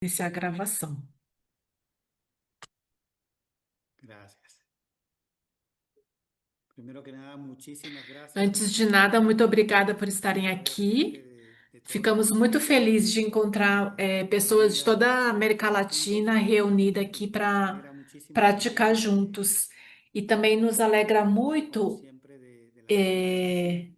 Iniciar a gravação. Gracias. Primero que nada, muchísimas gracias Antes de nada, muito obrigada por por estarem estar presente aqui. de todas las Ficamos muito felizes de nacionalidades encontrar pessoas de toda reunidas a América Latina juntos reunida aqui y nos para alegra muchísimo praticar también juntos. E também nos alegra contar, como muito siempre, de la Sangha de eh, Brasil,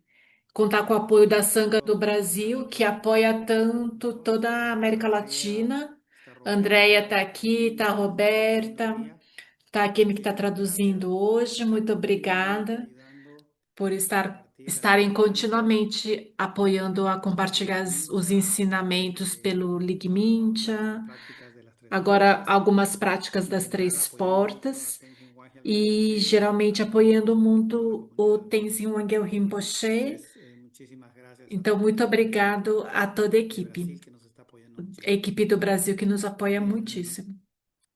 contar com o apoio da Sanga do nuestro Brasil, que amigo apoia tanto Carlos, toda a América Andrea, Latina. está A Andrea Roberta, está está aqui, está a Kimi, que nos está traduciendo hoy Roberta, día. está a Kim que está Muchísimas gracias traduzindo hoje. por Muito continuar obrigada ayudando por a compartir las estarem enseñanzas continuamente apoiando a del compartilhar os Ligmincha, ensinamentos pelo las Ligmincha, prácticas de las tres agora puertas, algumas práticas das intentar três apoyando mucho a portas Tenzin Wangyal e Rinpoche geralmente apoiando para la muito o comunidad. Tenzin Wangyal Rinpoche. Entonces, muchísimas gracias a Então, toda muito la gente obrigado a toda a de equipe, Brasil que nos está apoyando a muchísimo. equipe do Brasil que nos apoia Em, muitíssimo.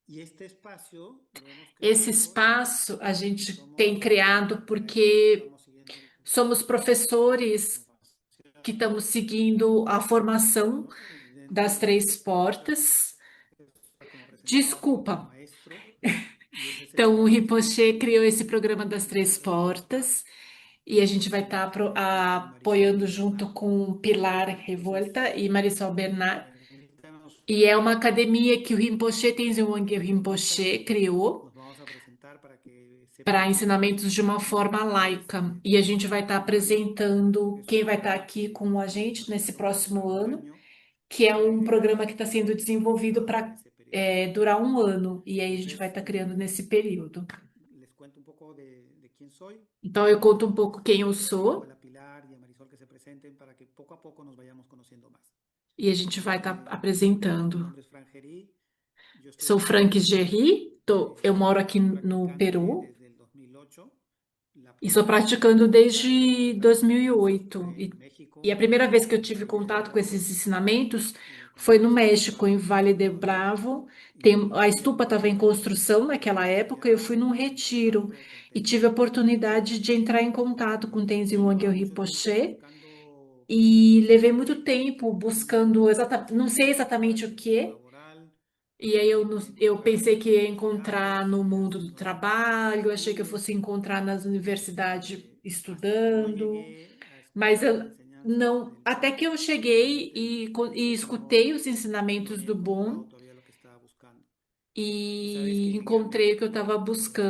y este espacio lo hemos Esse creado espaço a porque gente tem somos criado maestros que porque estamos siguiendo somos la professores que formación, estamos seguindo a formação ¿no? Y dentro das de três estas portas portas. está como representado por un Desculpa. maestro y ese es el Então, o espacio que Rinpoche nosotros criou esse programa das vamos a três realizar portas e a gente vai estar junto con Marisol apoiando junto Bernal. com Pilar Entonces, Revolta e Marisol Bernard. permítanos E é uma academia que o Rinpoche, Tenzin Wangyal unos minutos, Rinpoche, criou nos vamos a presentar para que para sepan quiénes somos ensinamentos de uma cada uno de forma ustedes laica. E a gente vai estar y apresentando es quem un vai estar programa aqui que com a gente nos nesse otorga próximo durante un ano, año que é um y programa que está sendo desenvolvido ahora en para ese periodo. durar um ano. E aí a gente vai Entonces, estar criando nesse período. les cuento un poco de quién soy Então, eu conto um pouco quem eu y les digo sou a Pilar y a Marisol que se presenten para que poco a poco nos vayamos conociendo más. e a gente vai estar Mi apresentando. nombre es Fran Gerí, yo estoy Sou aquí en Frank México, Gerry, eu moro aqui soy no practicante Peru desde el 2008. La e sou primera vez praticando en contacto con desde estas 2008. enseñanzas fue E, en e a México, primeira vez que eu en tive Valle de contato com Bravo, esses ensinamentos con foi la no Stupa de México, em Bravo en Vale de 2009. Bravo. A Y estupa estava em luego construção naquela época, eu fui ya num en retiro contacto con e tive a Tenzin. oportunidade de entrar em contato com Tenzin Y Wangyal llevábamos mucho tiempo Rinpoche buscando e levei muito tempo buscando una não sei alternativa exatamente en o el mundo que. laboral, E aí eu encontrar pensei que ia encontrar universidades no que mundo do hacen orientación de trabalho, achei que eu fosse estudios, encontrar nas universidades hasta que no estudando, llegué a mas escuchar las eu enseñanzas não, del até BON. que eu cheguei Realmente e no, escutei os no ensinamentos he do Bom encontrado todavía lo que estaba buscando. Y sabes e que encontrei o Guillermo, que eu estava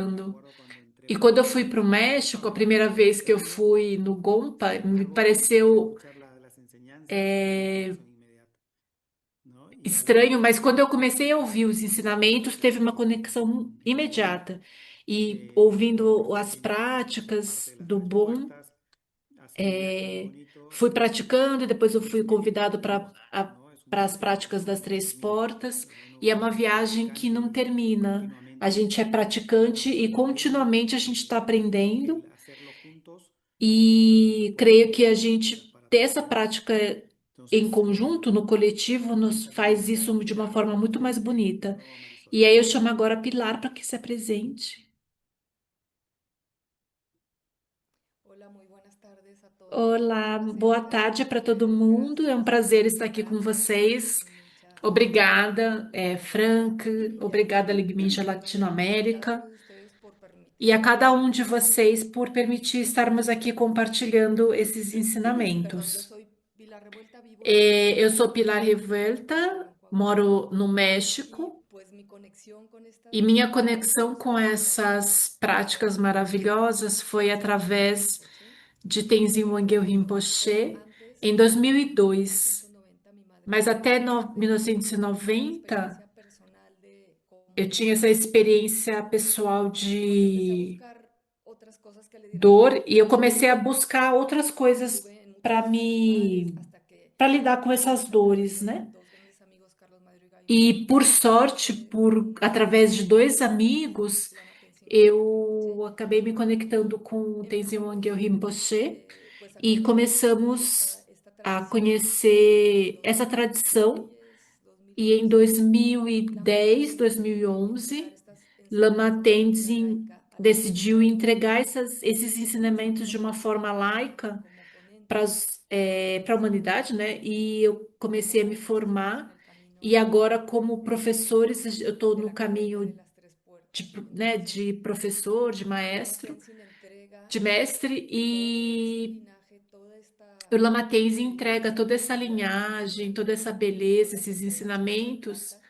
me buscando. acuerdo cuando entré E a quando eu fui México para o por primera México, a vez, primeira vez que eu Guillermo, fui no Gompa, sin me embargo, al pareceu escuchar las enseñanzas hubo una é, conexión inmediata, ¿no? Y estranho, al mas quando eu comecei a ouvir os ensinamentos, teve uma conexão el BON, imediata. E ouvindo as como parte práticas de las do tres bom, puertas, hace un viaje muy bonito fui praticando, e depois eu fui desde México a convidado Perú, ¿no? Es un para as viaje práticas das que no três termina, portas, o sea, e é uno uma es viagem que practicante não y termina. A continuamente gente é praticante vamos e aprendiendo continuamente a gente está y aprendendo, el hacerlo juntos e puede creio ser que a beneficioso gente para ter todos, essa ¿no? prática em Entonces, conjunto, no coletivo, nos muchas faz gracias, isso de uma Pilar, forma muito mais y bonita. luego Marisol. E aí eu chamo agora a Pilar para que se apresente. Hola, muy buenas tardes a todos. Un Olá, placer boa estar tarde aquí para con todo ustedes. mundo. É um Gracias. prazer estar aqui com Gracias, vocês. Ligmincha Obrigada, Latinoamérica. Frank. Y a Obrigada, ti, Ligmincha y a cada Latinoamérica. uno de ustedes por E a permitirme cada um de vocês compartir. por permitir estarmos aqui compartilhando esses Perdón, yo ensinamentos. soy Pilar Revuelta, vivo en Eu México, sou Pilar vivo Revuelta, en Coahuila. moro no Y México. pues mi conexión con E estas minha conexão com prácticas essas práticas maravilhosas foi Tenzin Wangyal através Rinpoche de Tenzin Wangyal pero Rinpoche antes, em en 2002. 1990, mi madre Mas até falleció. Tuve una 1990 experiencia personal de eu cómo tinha essa experiência pessoal pues empecé a de buscar otras cosas que le dieran dor e eu sentido comecei a buscar outras coisas anduve en para muchos lugares me hasta que para lidar com essas pues a través dores, de né? dos grandes amigos, Carlos Madero y Gaby E por sorte, por me através de conecté dois con amigos, Lama Tenzin Wangyal Rinpoche eu acabei me conectando com o Tenzin empezamos Wangyal Rinpoche pues a e conocer começamos esta a tradición en el conhecer essa tradição. 2010, E em 2011 Lama 2010, Tenzin decidió entregar 2011, estas enseñanzas Lama de una manera Tenzin laica a la decidiu comunidad. entregar esses Y comenzamos ensinamentos a de uma forma formarnos laica como para ponentes a humanidade, né? E eu comecei a me empezamos formar en el e E agora, como professores, eu estou de no la carrera de caminho las tres de, puertas. né, Entonces, de professor, de la maestro, Tenzin entrega de mestre, todo este e linaje, toda o esta Lamateus entrega toda essa espiritualidad linhagem, toda ancestral essa nos beleza, las esses entrega, nos las ensinamentos, imparta,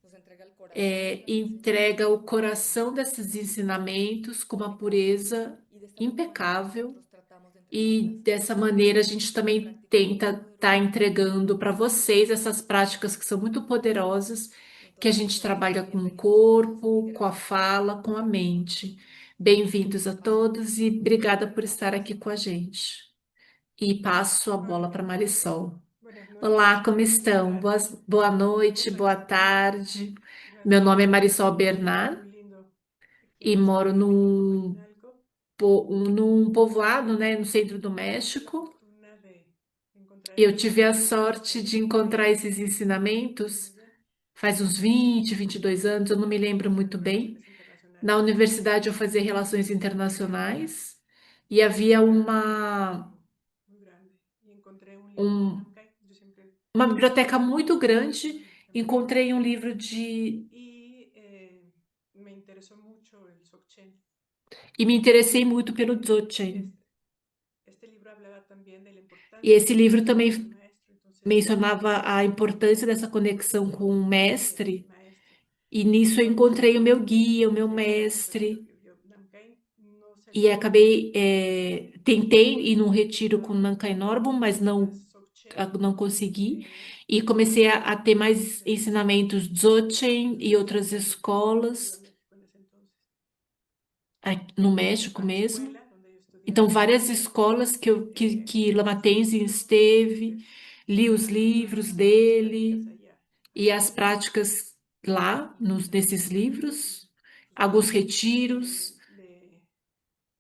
nos entrega el corazón de las entrega o enseñanzas coração desses ensinamentos com uma purificadas pureza y de esta misma manera impecável. nosotros tratamos de E entregarlas dessa maneira a gente en também prácticas muy tenta estar poderosas entregando para y vocês essas práticas que são muito poderosas, que a entonces gente trabalha com o bienvenidos todos y corpo, com a gracias. fala, com a mente. Bem-vindos a todos e obrigada por estar aqui com a gente. E passo a bola Hola, para Marisol. buenas Olá, noches. como ¿Qué estão? tal? Boa noite, Pues boa aquí, tarde. Meu nome é realmente Marisol Bernard muy lindo aquí e en moro Ciudad de México, Coajimalco. num povoado, né, no centro do Tuve la México. fortuna de encontrar Eu estos tive a enseñanzas sorte ahí de en el encontrar país. esses Muy ensinamentos bien. faz uns 20, 22 anos, eu não me lembro En muito bem. Relaciones Na Internacionales. universidade eu fazia relações internacionais e havia Muy grande. Y encontré un libro de um- Namkai. Yo siempre uma biblioteca muito estuve grande. en Namkai. Encontrei um livro de. Y me interesó mucho el Dzogchen. E me interessei muito pelo Dzogchen. Este, este libro hablaba también de la E importancia esse de livro conectar con el também maestro. Entonces, mencionava a importância dessa conexão com o del mestre. maestro. E nisso eu encontrei o meu guia, o meu Y esa fue otra cosa mestre. que yo, Namkai no se E acabó, acabei, tentei ir num retiro com Nankai Norbu, mas las Dzogchen não consegui. eh, E comecei a ter mais se desarrollaron ensinamentos en Dzogchen e Ciudad outras en Ciudad escolas México en ese entonces. no Y México esta mesmo. escuela donde yo Então, estudiaba várias escolas que Lama Tenzin esteve, pues li os livros daba unas pláticas dele allá, e allá as práticas lá, nesses livros, pues alguns bueno, retiros.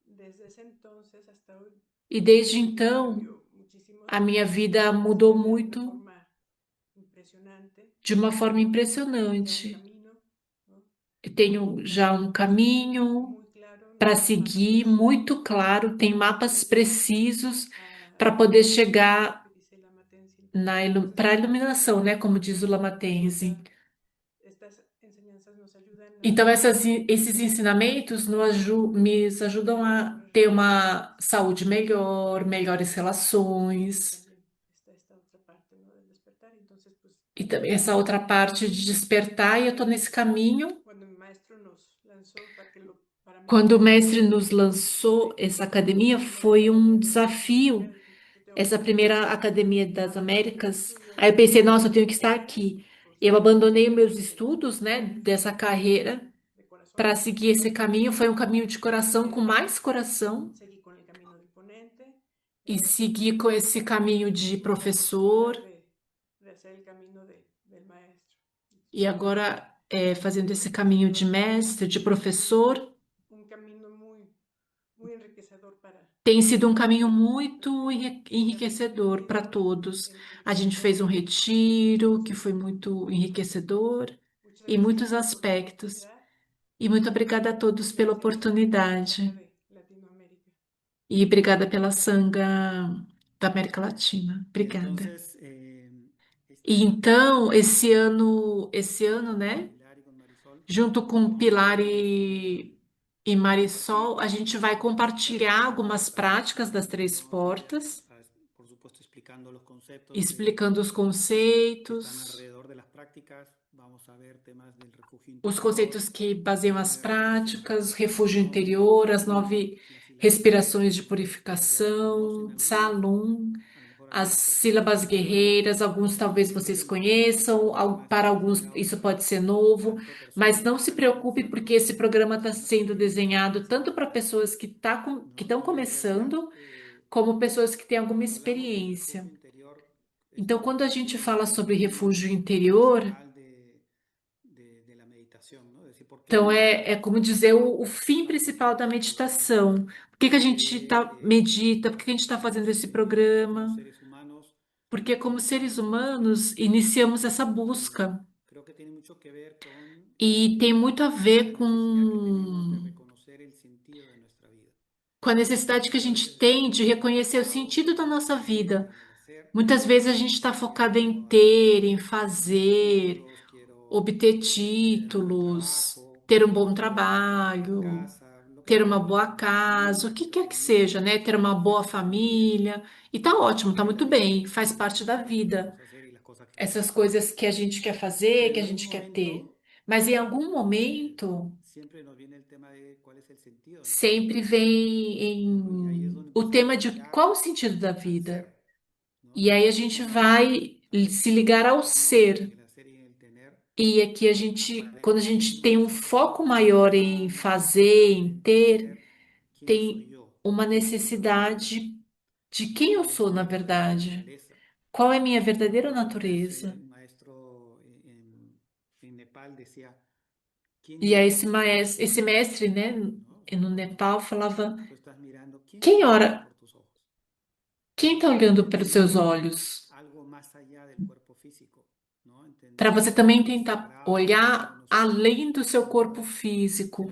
desde ese entonces hasta hoy E desde mi vida então, cambió muchísimo a minha vida en mudou una muito forma impresionante. de uma forma Tengo ya un impressionante. camino, ¿no? Eu tenho já um caminho Muy claro, para unos mapas seguir, muito claro, tem para mapas llegar precisos a para la poder iluminación, chegar que dice Lama Tenzin. para a Entonces, iluminação, né? Como diz o Lama Tenzin. estas enseñanzas nos ayudan Então, esses ensinamentos me ajudam a a poder ter despertar. uma saúde melhor, melhores Y relações, también está esta otra parte, ¿no? Del despertar. Entonces, pues, e também essa outra parte de despertar, e eu estou nesse caminho. cuando mi maestro nos lanzó, para mí Quando o fue un mestre desafío nos lançou essa la academia, primera foi academia um de Latinoamérica. desafio, Dije, yo tengo que essa estar aquí. primeira academia das Abandoné Américas. estudios Aí eu de pensei, nossa, eu tenho que estar letras aqui. por Eu seguir este abandonei meus camino estudos, né, de dessa carreira corazón. para seguir esse caminho. Foi um caminho de coração, com mais coração, Seguí con el camino del ponente. e Seguí seguir com esse caminho de con la professor, oportunidad de hacer el camino del maestro. e agora fazendo esse caminho de mestre, de professor. Un camino muy enriquecedor Tem sido um para caminho todos. muito Mucha gente ha enriquecedor para venido, todos. gente A gente enriquecedora. fez um retiro que Entonces, foi muito enriquecedor muchas em muitos gracias por la aspectos. oportunidad E muito obrigada a todos y pela gracias por la Sangha oportunidade. de Latinoamérica. E obrigada pela Sanga da América Latina. Y Obrigada. entonces, este E año, então, esse ano, con né, Pilar y con Marisol, junto com vamos a Pilar poder e compartir Marisol, a gente vai algunas compartilhar algumas prácticas, práticas das três ¿no? portas, Por supuesto, explicando los conceptos explicando os que están conceitos, alrededor de las prácticas. Vamos a ver temas del refugio os interior, conceitos que baseiam las as 9 práticas, respiraciones refúgio Salum, interior, as 9 las sílabas respirações de guerreras, que ya las conocen purificação, algunos, Tsalum, a lo mejor as algunas personas sílabas no tanto. guerreiras, alguns talvez vocês conheçam, Además, para también alguns habrá isso otras pode ser novo, tanto mas personas não que se están preocupe, porque comenzando esse programa está como personas sendo que ya tienen desenhado experiencia, tanto para pessoas que ¿no? estão Y en realidad, começando, como pessoas que têm alguma cuando hablamos del refugio experiência. interior, Então, esto quando a gente tiene fala que ser sobre un refúgio eje interior, principal de la meditación, ¿no? Es decir, ¿por qué então é meditamos? como dizer o ¿Por qué fim estamos en principal da este programa? meditação. Por que que a ¿Por gente qué medita? Por que que a gente está fazendo estamos esse como programa? seres humanos Porque, como seres buscando esta humanos, experiencia? iniciamos essa Y busca. creo que tiene mucho que ver con E tem muito a ver la necesidad que tenemos de reconocer el sentido de nuestra vida. com a necessidade que a Muchas gente veces tem estamos de tan reconhecer o ocupados sentido da nossa vida. en el Muitas vezes a gente está focado em ter, em fazer, obter títulos, ter um bom trabalho, ter uma boa casa, o que quer que seja, né? Ter uma boa família. E tá ótimo, tá muito bem, faz parte da vida. Essas coisas que a gente quer fazer, que a gente quer ter. Mas em algum momento, sempre vem o tema de qual o sentido da vida. E aí a gente vai se ligar ao ser. E aqui a gente, quando a gente tem um foco maior em fazer, em ter, tem uma necessidade de quem eu sou, na verdade. Qual é a minha verdadeira natureza? E aí esse mestre, né, no Nepal falava, quem ora, quem está olhando para os seus olhos? Para você também tentar olhar além do seu corpo físico,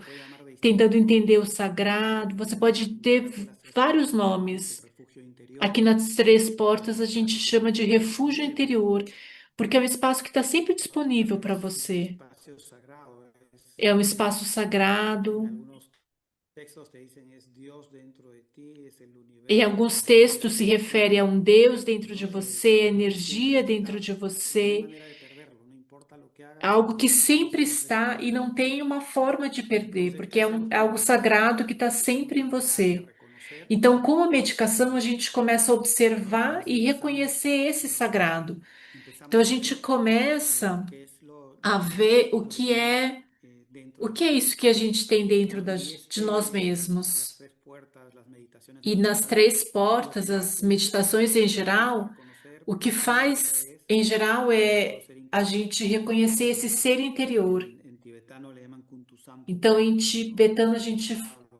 tentando entender o sagrado. Você pode ter vários nomes. Aqui nas Três Portas a gente chama de refúgio interior, porque é um espaço que está sempre disponível para você. É um espaço sagrado. Em alguns textos se refere a um Deus dentro de você, energia dentro de você, algo que sempre está e não tem uma forma de perder, porque é algo sagrado que está sempre em você. Então, com a medicação, a gente começa a observar e reconhecer esse sagrado. Então, a gente começa a ver o que é isso que a gente tem dentro de nós mesmos. E nas três portas, as meditações em geral, o que faz em geral é a gente reconhecer esse ser interior. Então, em tibetano, a gente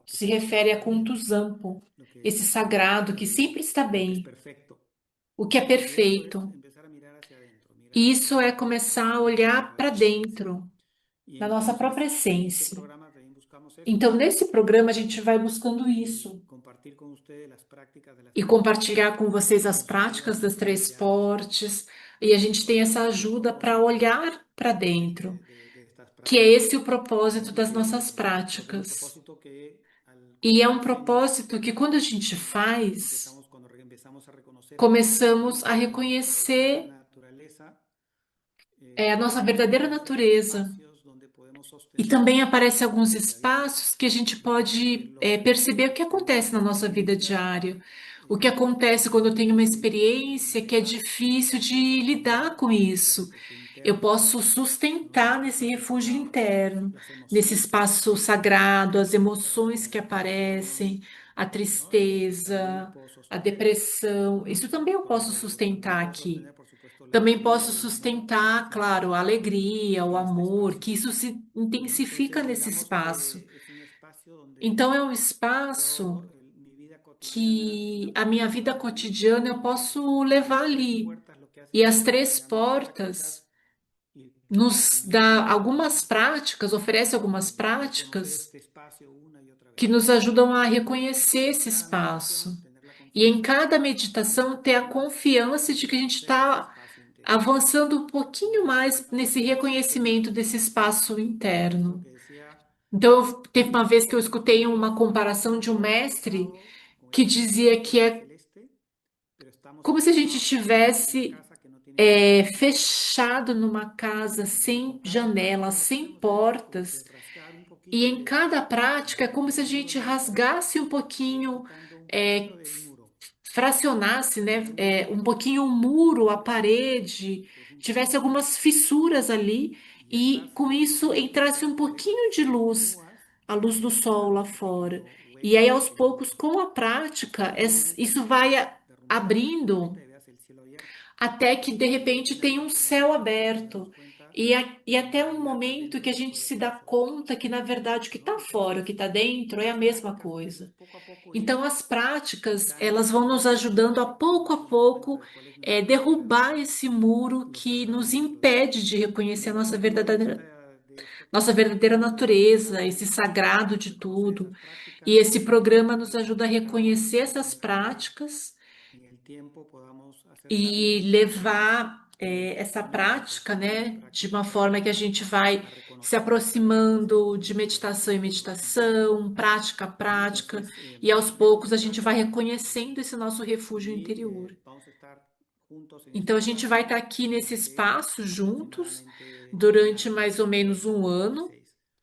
se refere a Kuntuzampo, esse sagrado que sempre está bem, o que é perfeito. E isso é começar a olhar para dentro, na nossa própria essência. Então, nesse programa, a gente vai buscando isso e compartilhar com vocês as práticas das três portes, e a gente tem essa ajuda para olhar para dentro, que é esse o propósito das nossas práticas. E é um propósito que, quando a gente faz, começamos a reconhecer a nossa verdadeira natureza. E também aparecem alguns espaços que a gente pode perceber o que acontece na nossa vida diária. O que acontece quando eu tenho uma experiência que é difícil de lidar com isso. Eu posso sustentar nesse refúgio interno, nesse espaço sagrado, as emoções que aparecem, a tristeza, a depressão. Isso também eu posso sustentar aqui. Também posso sustentar, claro, a alegria, o amor, que isso se intensifica nesse espaço. Então, é um espaço que a minha vida cotidiana eu posso levar ali. E as três portas nos dá algumas práticas, oferece algumas práticas que nos ajudam a reconhecer esse espaço. E em cada meditação ter a confiança de que a gente está avançando um pouquinho mais nesse reconhecimento desse espaço interno. Então, teve uma vez que eu escutei uma comparação de um mestre que dizia que é como se a gente estivesse fechado numa casa sem janelas, sem portas, e em cada prática é como se a gente rasgasse um pouquinho, é, fracionasse, né, um pouquinho o muro, a parede, tivesse algumas fissuras ali, e com isso entrasse um pouquinho de luz, a luz do sol lá fora. E aí, aos poucos, com a prática, isso vai abrindo até que de repente tem um céu aberto. E até um momento que a gente se dá conta que, na verdade, o que está fora, o que está dentro é a mesma coisa. Então, as práticas, elas vão nos ajudando a pouco, derrubar esse muro que nos impede de reconhecer a nossa verdadeira natureza, esse sagrado de tudo. E esse programa nos ajuda a reconhecer essas práticas e levar essa prática, né, de uma forma que a gente vai se aproximando de meditação em meditação, prática a prática, e aos poucos a gente vai reconhecendo esse nosso refúgio interior. Então a gente vai estar aqui nesse espaço juntos durante mais ou menos um ano,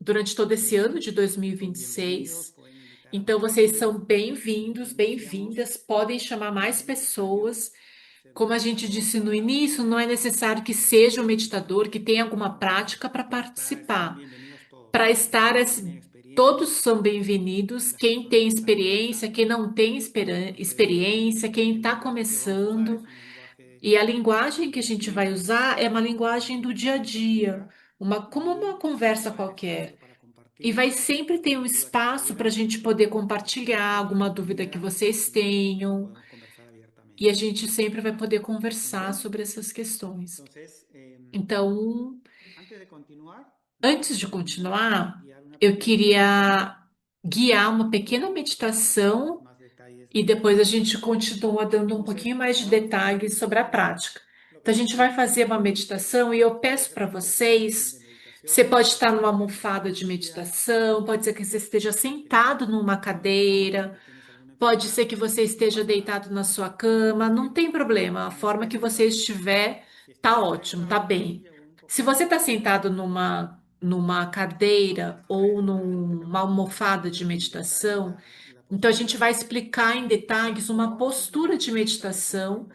durante todo esse ano de 2026. Então vocês são bem-vindos, bem-vindas, podem chamar mais pessoas. Como a gente disse no início, não é necessário que seja um meditador, que tenha alguma prática para participar. Para estar, assim, todos são bem-vindos. Quem tem experiência, quem não tem experiência, quem está começando. E a linguagem que a gente vai usar é uma linguagem do dia a dia, como uma conversa qualquer. E vai sempre ter um espaço para a gente poder compartilhar alguma dúvida que vocês tenham. E a gente sempre vai poder conversar sobre essas questões. Então, antes de continuar, eu queria guiar uma pequena meditação e depois a gente continua dando um pouquinho mais de detalhes sobre a prática. Então, a gente vai fazer uma meditação e eu peço para vocês. Você pode estar numa almofada de meditação, pode ser que você esteja sentado numa cadeira. Pode ser que você esteja deitado na sua cama, não tem problema. A forma que você estiver tá ótimo, tá bem. Se você está sentado numa cadeira ou numa almofada de meditação, então a gente vai explicar em detalhes uma postura de meditação,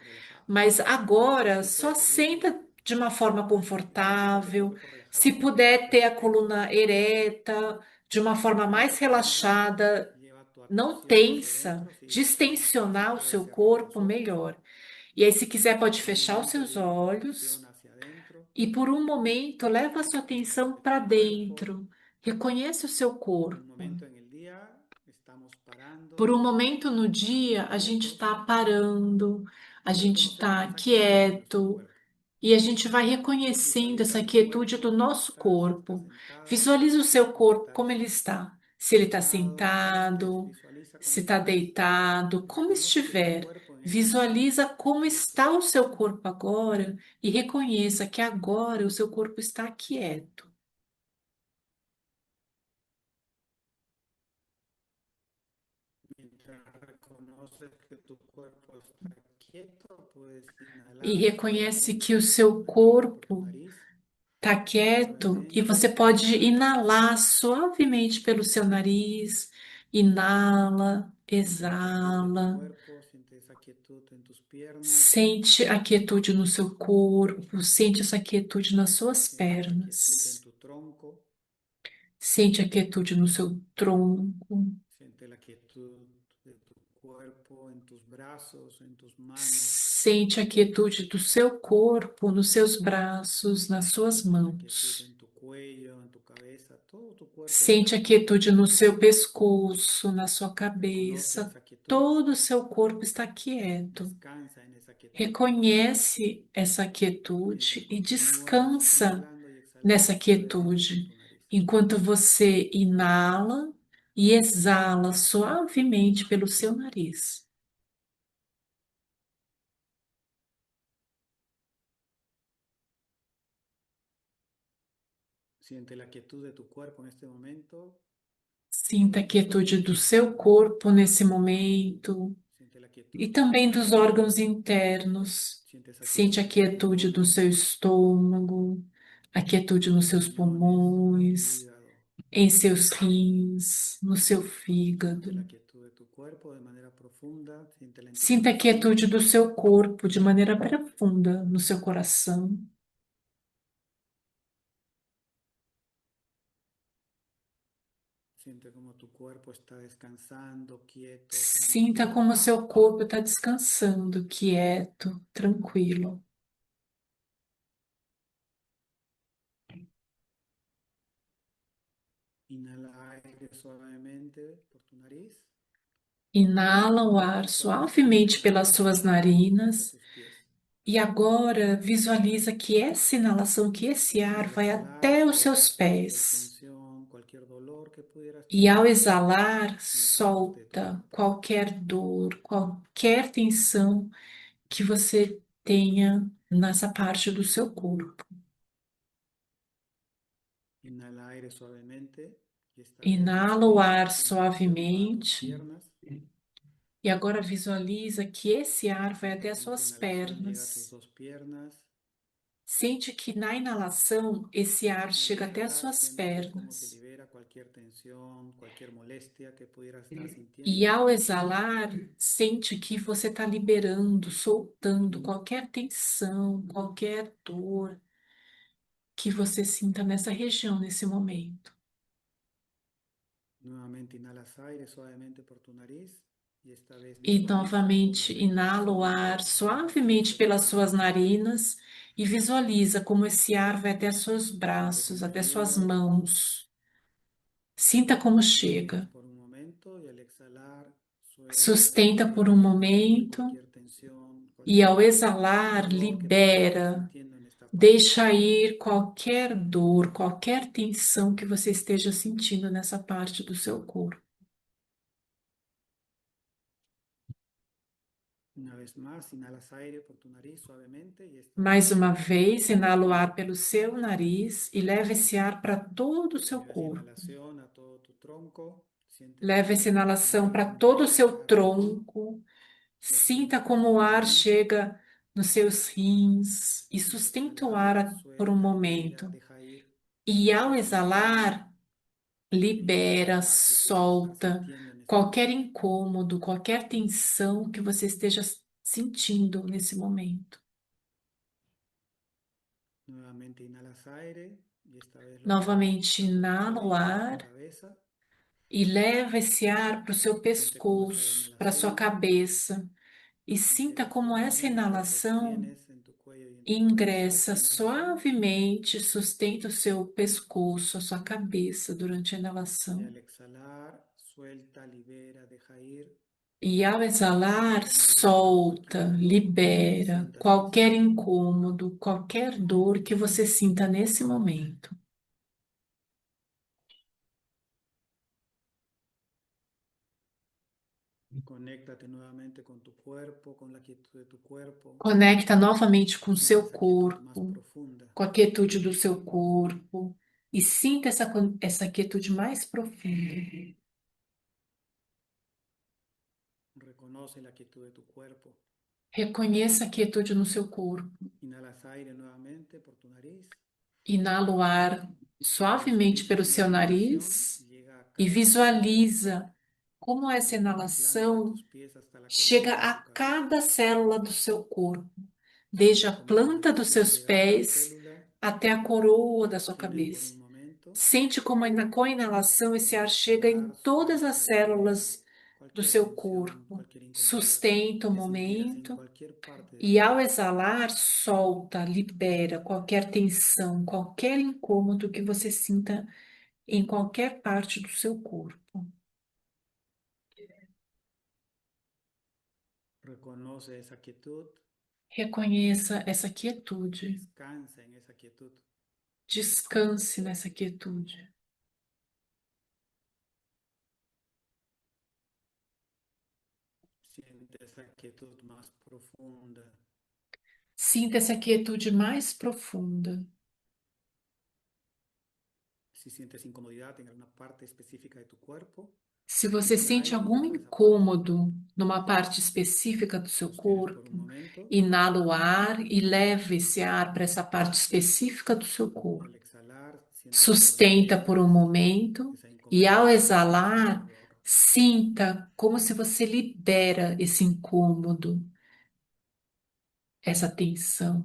mas agora só senta de uma forma confortável. Se puder ter a coluna ereta, de uma forma mais relaxada, não tensa, distensionar o seu corpo melhor. E aí, se quiser, pode fechar os seus olhos e por um momento leva a sua atenção para dentro. Reconhece o seu corpo. Por um momento no dia, a gente está parando, a gente está quieto, e a gente vai reconhecendo essa quietude do nosso corpo. Visualize o seu corpo como ele está. Se ele está sentado, se está deitado, como estiver. Visualiza como está o seu corpo agora e reconheça que agora o seu corpo está quieto. E reconhece que o seu corpo está quieto e você pode inalar suavemente pelo seu nariz. Inala, exala. Sente a quietude no seu corpo, sente essa quietude nas suas pernas. Sente a quietude no seu tronco. Sente a quietude do seu corpo nos seus braços, nas suas mãos. Sente a quietude no seu pescoço, na sua cabeça. Todo o seu corpo está quieto. Reconhece essa quietude e descansa nessa quietude, enquanto você inala e exala suavemente pelo seu nariz. Sinta a quietude do seu corpo nesse momento e também dos órgãos internos. Sente a quietude do seu estômago, a quietude nos seus pulmões, em seus rins, no seu fígado. Sinta a quietude do seu corpo de maneira profunda no seu coração. Sinta como o seu corpo está descansando, quieto, tranquilo. Inala o ar suavemente pelas suas narinas e agora visualiza que essa inalação, que esse ar vai até os seus pés. E ao exalar, solta qualquer dor, qualquer tensão que você tenha nessa parte do seu corpo. Inhala aire suavemente y esta vez Inala o ar visualiza cómo el oxígeno va a tus suavemente piernas. e agora visualiza que esse ar vai até as Con tu suas inhalación llega a tus pernas. dos piernas Sente que na inalação esse ar y al chega até as exhalar suas siente cómo se pernas. libera cualquier tensión, cualquier molestia que pudieras estar E sintiendo. ao exalar, sente que você está liberando, soltando qualquer tensão, qualquer dor que você sinta nessa região nesse momento. Nuevamente inhalas aire suavemente por tu nariz y esta vez E visualiza cómo la novamente inala o respiración ar llega desde tus suavemente brazos a pelas tus suas manos. narinas e visualiza como esse ar vai até seus braços, até suas Reconociendo mãos. Sinta como sostentas chega. por un momento y al exhalar sueltas, Sustenta por um liberas momento cualquier tensión, e cualquier ao exalar, dolor que pudieras estar libera. sintiendo en esta parte. Deixa ir qualquer dor, qualquer tensão que você esteja sentindo nessa parte do seu corpo. Una vez más, inhalas aire por tu nariz suavemente y esta Mais vez uma vez, inala o ar pelo seu nariz e leva esse ar para todo o seu lleva esa corpo. inhalación a todo tu tronco, siente Leva essa cómo el inalação aire para comienza todo o a seu llegar tronco. los Sinta filtros de como o tus ar riñones. chega nos seus rins e Al sustenta o exhalar, ar por um suelta, libera, momento. deja ir E ao cualquier tensión, exalar, libera, incomodidad que pudieras estar solta sintiendo en este qualquer momento. incômodo, qualquer tensão que você esteja sentindo nesse momento. Nuevamente inhalas aire y esta vez lo llevas Novamente, a tu inala o cuello, a tu ar cabeza. e leva esse ar para o seu Siente cómo esa pescoço, para a sua inhalación cabeça. E sinta ingresa como essa suavemente, inalação sostienes en tu cuello y en tu cabeza ingressa esta inhalación. suavemente, sustenta o seu pescoço, a sua cabeça durante a Y inalação. al exhalar, suelta, libera, deja ir E ao cualquier exalar, incomodidad, cualquier solta, dolor que libera sientas en este qualquer momento. incômodo, qualquer dor que você sinta nesse momento. Conéctate nuevamente con tu cuerpo, con la quietud de tu cuerpo. Conecta novamente com o Siente seu esa quietud más corpo, profunda. com a quietude do seu corpo, e sinta essa quietude mais profunda. Reconoce la quietud de tu cuerpo. Reconheça a quietude no seu corpo. Inhalas aire nuevamente por tu nariz. Inala o ar suavemente Visualiza pelo cómo seu esa inhalación nariz llega a e cada célula, visualiza como essa desde la planta de inalação tus pies hasta la chega coronilla de a tu cabeza. cada célula do seu corpo, desde Siente a cómo la planta dos inhalación seus llega a cada pés célula, até a coroa da sua sostiene por cabeça. un momento Sente como com a inalação y esse al ar chega em exhalar todas as suelta, libera células do cualquier seu tensión, corpo. cualquier incomodidad Sustenta o que sintieras en momento cualquier parte de tu e ao cuerpo. exalar, solta, libera qualquer tensão, qualquer incômodo que você sinta em qualquer parte do seu corpo. Reconoce esa quietud, Reconheça essa quietude. descansa en esa quietud. Descanse nessa quietude. Siente esa quietud más profunda. Sinta essa quietude mais profunda. Si sientes incomodidad en alguna parte específica de tu cuerpo, Se você inhala sente aire algum por esa parte, incômodo numa parte específica do seu sostienes por un corpo, momento inala o ar e leve esse ar para essa parte específica do seu y corpo. al exhalar siente cómo Sustenta por um liberas momento esa e ao incomodidad, ese exalar, dolor. sinta como se você libera esse incômodo, essa tensão.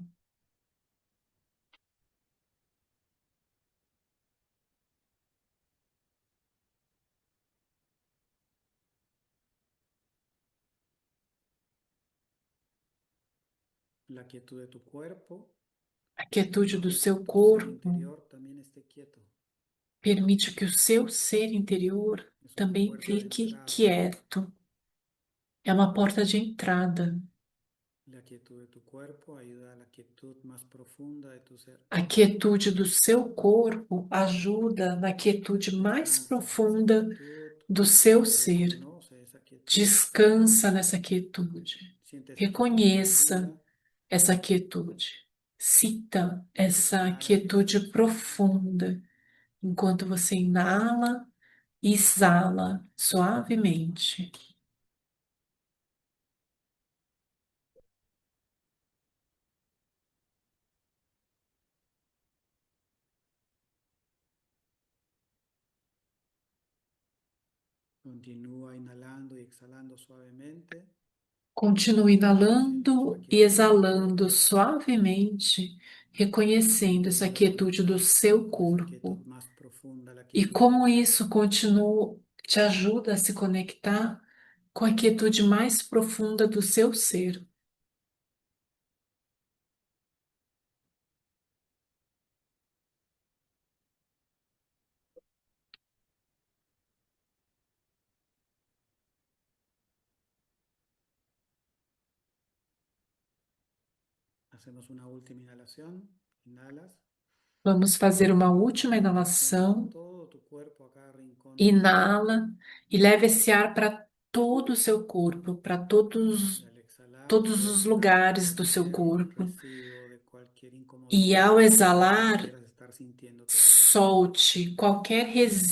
La quietud de tu cuerpo A quietude do permite seu que tu ser corpo interior también esté quieto. permite que o seu ser interior Es una também puerta de fique entrada. quieto. É uma porta de entrada. La quietud de tu cuerpo ayuda a la quietud más profunda de tu ser. A quietude do seu corpo ajuda na quietude mais Descansa en esa profunda quietud, do seu ser. reconoce esa quietud, Descansa nessa quietude. siente esa quietud Reconheça profunda, essa quietude. Sinta essa inhala quietude profunda enquanto você inala e exala suavemente. continúa inhalando y exhalando suavemente, Continue reconociendo esa inalando e quietud en tu exalando cuerpo, suavemente, reconhecendo essa cómo esa, quietude do seu esa corpo quietud más profunda, la e quietud como interior. isso continua, te ajuda a se conectar com a quietude mais profunda do seu ser. Hacemos una última inhalación, inhalas, Vamos fazer uma última reconociendo inalação. todo tu cuerpo a cada rincón de tu cuerpo, Inala e leve esse ar para todo o seu corpo, para y al exhalar todos os suelta lugares do seu cualquier corpo. residuo de cualquier E incomodidad ao que exalar, pudieras estar sintiendo todavía. solte qualquer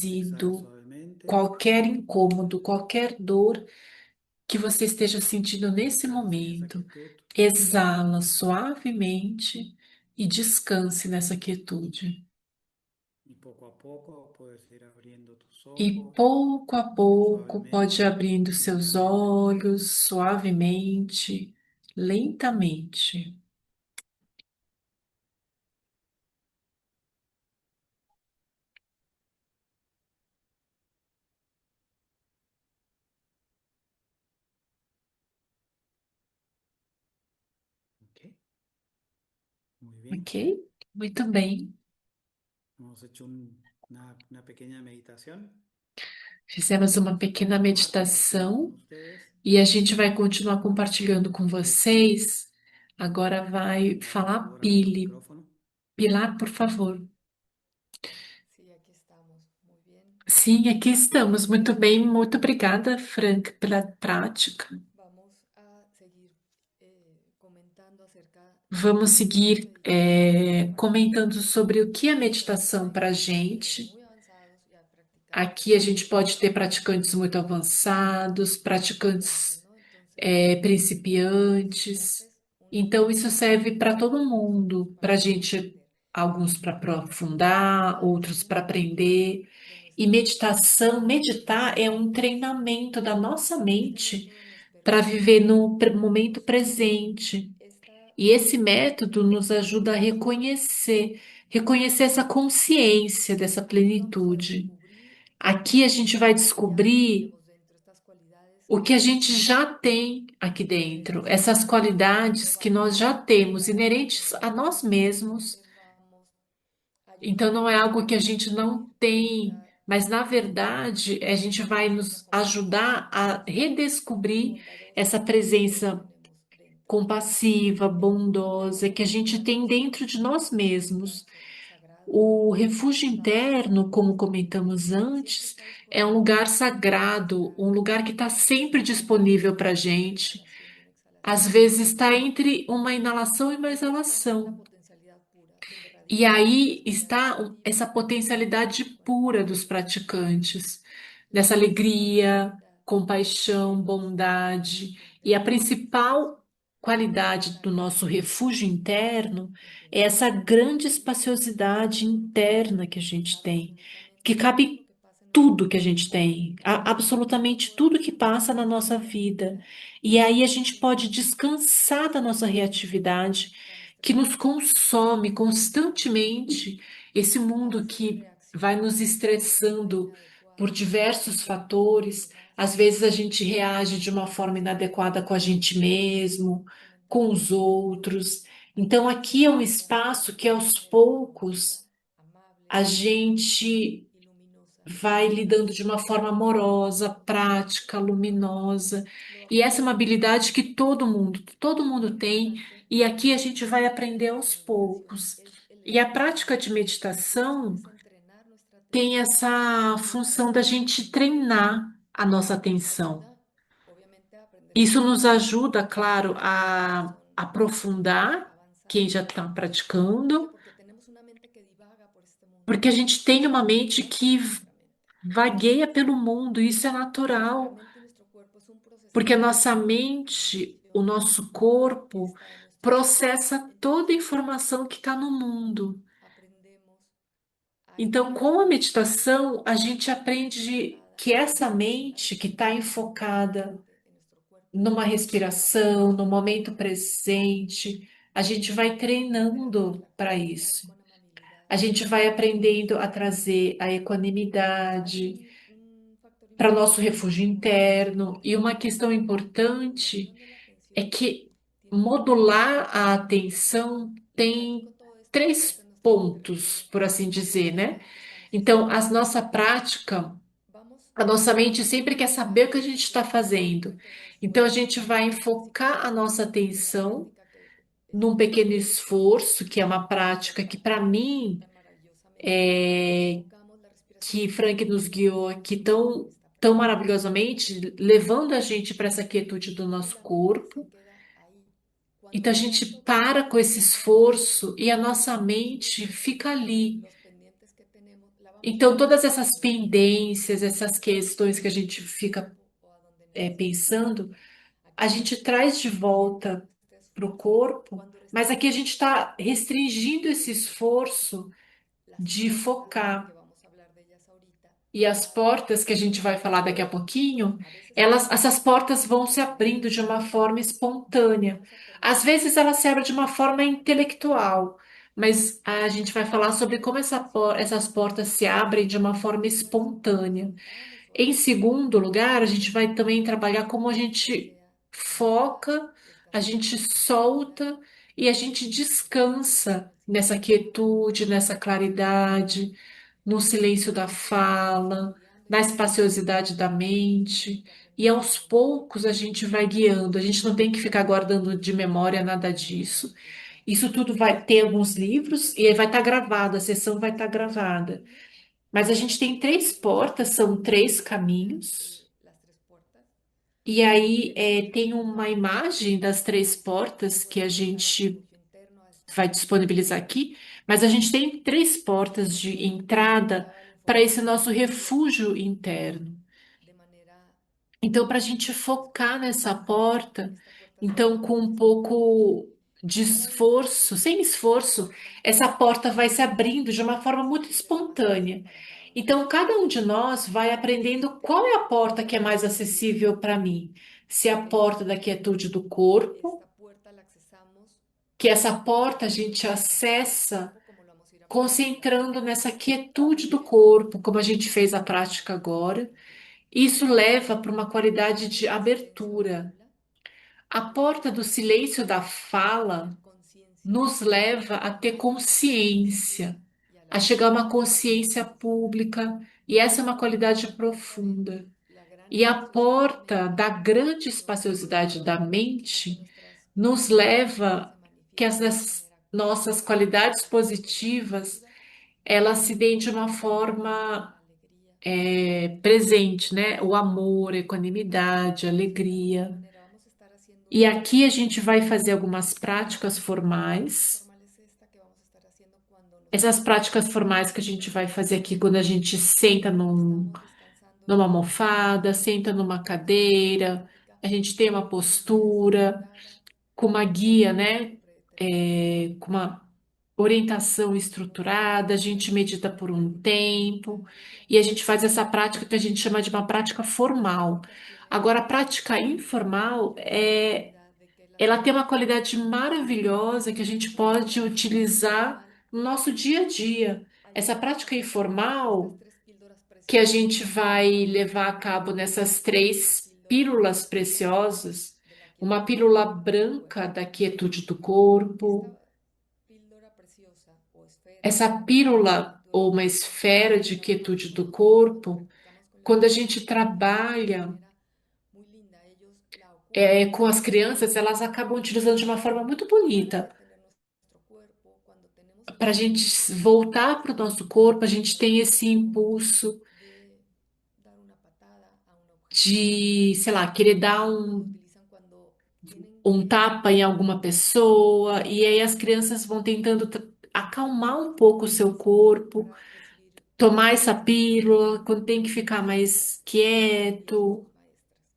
Exhala resíduo, suavemente, qualquer incômodo, qualquer dor que você esteja sentindo nesse descansa en esa momento. quietud Exala suavemente e descanse nessa quietude. y poco a poco puedes ir abriendo tus E ojos pouco a pouco pode ir suavemente, abrindo seus lentamente. olhos suavemente, lentamente. Ok, muy bien. Ok? Muito bem. Hemos hecho una pequeña meditación. Fizemos uma pequena Vamos a continuar compartiendo con meditação ustedes. e a gente vai continuar compartilhando com vocês. Agora vai Pilar, por falar favor, abre tu Pili. micrófono. Pilar, por favor. Sí, aquí estamos. Muy bien. Sim, aqui estamos. Muito bem. Muito obrigada, Frank, pela prática. Vamos a seguir comentando acerca de Vamos qué es seguir meditación para comentando nosotros. sobre o que é Podemos meditação tener para a practicantes gente. muy avanzados y a practicantes Aqui a gente pode ter principiantes praticantes muito avançados, principiantes, praticantes ¿no? Entonces, principiantes. principiantes, Então, isso serve para todo nosotros mundo, para a vamos a gente, aprender. alguns para aprofundar, Meditar es outros un para entrenamiento aprender. de E nuestra mente meditação, para meditar é vivir um el presente. treinamento da nossa Este mente método nos para permite viver no momento reconocer presente. esta E esse método nos ajuda a reconhecer essa consciência dessa vamos a plenitude. descubrir Aqui a gente vai lo que ya descobrir tenemos dentro, estas cualidades o que que a ya gente tenemos já tem aqui que dentro, essas descubrimos cuando qualidades que nós vamos já a temos, meditar, inerentes a nós simplemente mesmos. vamos Então não é ayudándonos a algo que a gente não descubrir tem, esta mas na verdade a gente vai esta nos ajudar compasión, a redescobrir essa bondadosa que ya presença tenemos dentro. compassiva, La bondosa que a gente profunda tem dentro de conciencia nós de ese mesmos. espacio sagrado O donde refúgio estamos interno, como comentamos siempre antes, está é um disponible lugar para sagrado, nuestra um lugar que está sempre necesidad disponível para a de una gente. inhalación y una Às exhalación. vezes está entre uma inalação e uma Ahí está la exalação. potencialidad pura, donde E radica la aí potencialidad está essa positiva potencialidade del pura cuerpo. dos praticantes, La dessa principal alegria, cualidad de compaixão, nuestro bondade. refugio E a interno principal qualidade está do nosso en refúgio interno é infinito. essa grande Y espaciosidade interna que a gente cabe tem, que absolutamente todo lo cabe que pasa en nuestra tudo que a vida, gente tem, absolutamente toda tudo que nuestra passa na nossa vida. reactividad, E aí a gente pode nuestra descansar da nossa reatividade, toda nuestra que nos reactividad, consome constantemente, esse mundo hace que vai nos reaccionar de forma estressando por inadecuada diversos con los fatores. demás, Às vezes a gente reage de uma con forma nuestra inadequada com a familia, gente mesmo, com comentaba os outros. Então aqui é um espaço que aos de manera poucos armoniosa, amable a gente y luminosa. vai lidando de uma forma amorosa, prática, luminosa. Lo, E essa é lo uma habilidade que todo mundo tem, importante e aqui a gente vai aprender de la aos meditación poucos. es el E a ejercicio de prática la de atención, meditação es entrenar nuestra tem atención essa y esta função da gente atención treinar a nossa nos atenção. ayuda, obviamente, a aprender Isso nos ajuda, claro, a aprofundar quem já está praticando, porque a gente tem uma mente que vagueia pelo mundo, isso é natural, porque a nossa mente, o nosso corpo, processa toda a informação que está no mundo. Então, com a meditação, a gente aprende que essa mente que está enfocada numa respiração, no momento presente, a gente vai treinando para isso. A gente vai aprendendo a trazer a equanimidade para o nosso refúgio interno. E uma questão importante é que modular a atenção tem três pontos, por assim dizer, né? Então, a nossa mente sempre quer saber o que a gente está fazendo. Então, a gente vai enfocar a nossa atenção num pequeno esforço, que é uma prática que, para mim, que Frank nos guiou aqui tão maravilhosamente, levando a gente para essa quietude do nosso corpo. Então, a gente para com esse esforço e a nossa mente fica ali. Então, todas essas pendências, essas questões que a gente fica pensando, a gente traz de volta para o corpo, mas aqui a gente está restringindo esse esforço de focar. E as portas que a gente vai falar daqui a pouquinho, essas portas vão se abrindo de uma forma espontânea. Às vezes elas se abrem de uma forma intelectual, mas a gente vai falar sobre como essas portas se abrem de uma forma espontânea. Em segundo lugar, a gente vai também trabalhar como a gente foca, a gente solta e a gente descansa nessa quietude, nessa claridade, no silêncio da fala, na espaciosidade da mente. E aos poucos a gente vai guiando. A gente não tem que ficar guardando de memória nada disso. Isso tudo vai ter alguns livros e aí vai estar gravado, a sessão vai estar gravada. Mas a gente tem três portas, são três caminhos. E aí tem uma imagem das três portas que a gente vai disponibilizar aqui, mas a gente tem três portas de entrada para esse nosso refúgio interno. Então, para a gente focar nessa porta, então com um pouco de esforço, sem esforço, essa porta vai se abrindo de uma forma muito espontânea. Então, cada um de nós vai aprendendo qual é a porta que é mais acessível para mim. Se é a porta da quietude do corpo, que essa porta a gente acessa concentrando nessa quietude do corpo, como a gente fez a prática agora. Isso leva para uma qualidade de abertura. A porta do silêncio da fala nos leva a ter consciência, a chegar a uma consciência pública, e essa é uma qualidade profunda. E a porta da grande espaciosidade da mente nos leva que as nossas qualidades positivas elas se deem de uma forma presente, né? O amor, a equanimidade, a alegria. E aqui a gente vai fazer algumas práticas formais. Essas práticas formais que a gente vai fazer aqui quando a gente senta numa almofada, senta numa cadeira, a gente tem uma postura, com uma guia, né? Com uma orientação estruturada, a gente medita por um tempo e a gente faz essa prática que a gente chama de uma prática formal. Agora, a prática informal ela tem uma qualidade maravilhosa que a gente pode utilizar no nosso dia a dia. Essa prática informal que a gente vai levar a cabo nessas três pílulas preciosas, uma pílula branca da quietude do corpo, essa pílula ou uma esfera de quietude do corpo, quando a gente trabalha com as crianças, elas acabam utilizando de uma forma muito bonita. Para a gente voltar para o nosso corpo, a gente tem esse impulso de, sei lá, querer dar um tapa em alguma pessoa, e aí as crianças vão tentando acalmar um pouco o seu corpo, para recibir tomar essa pílula, orientación quando tem que ficar mais de quieto. las maestras.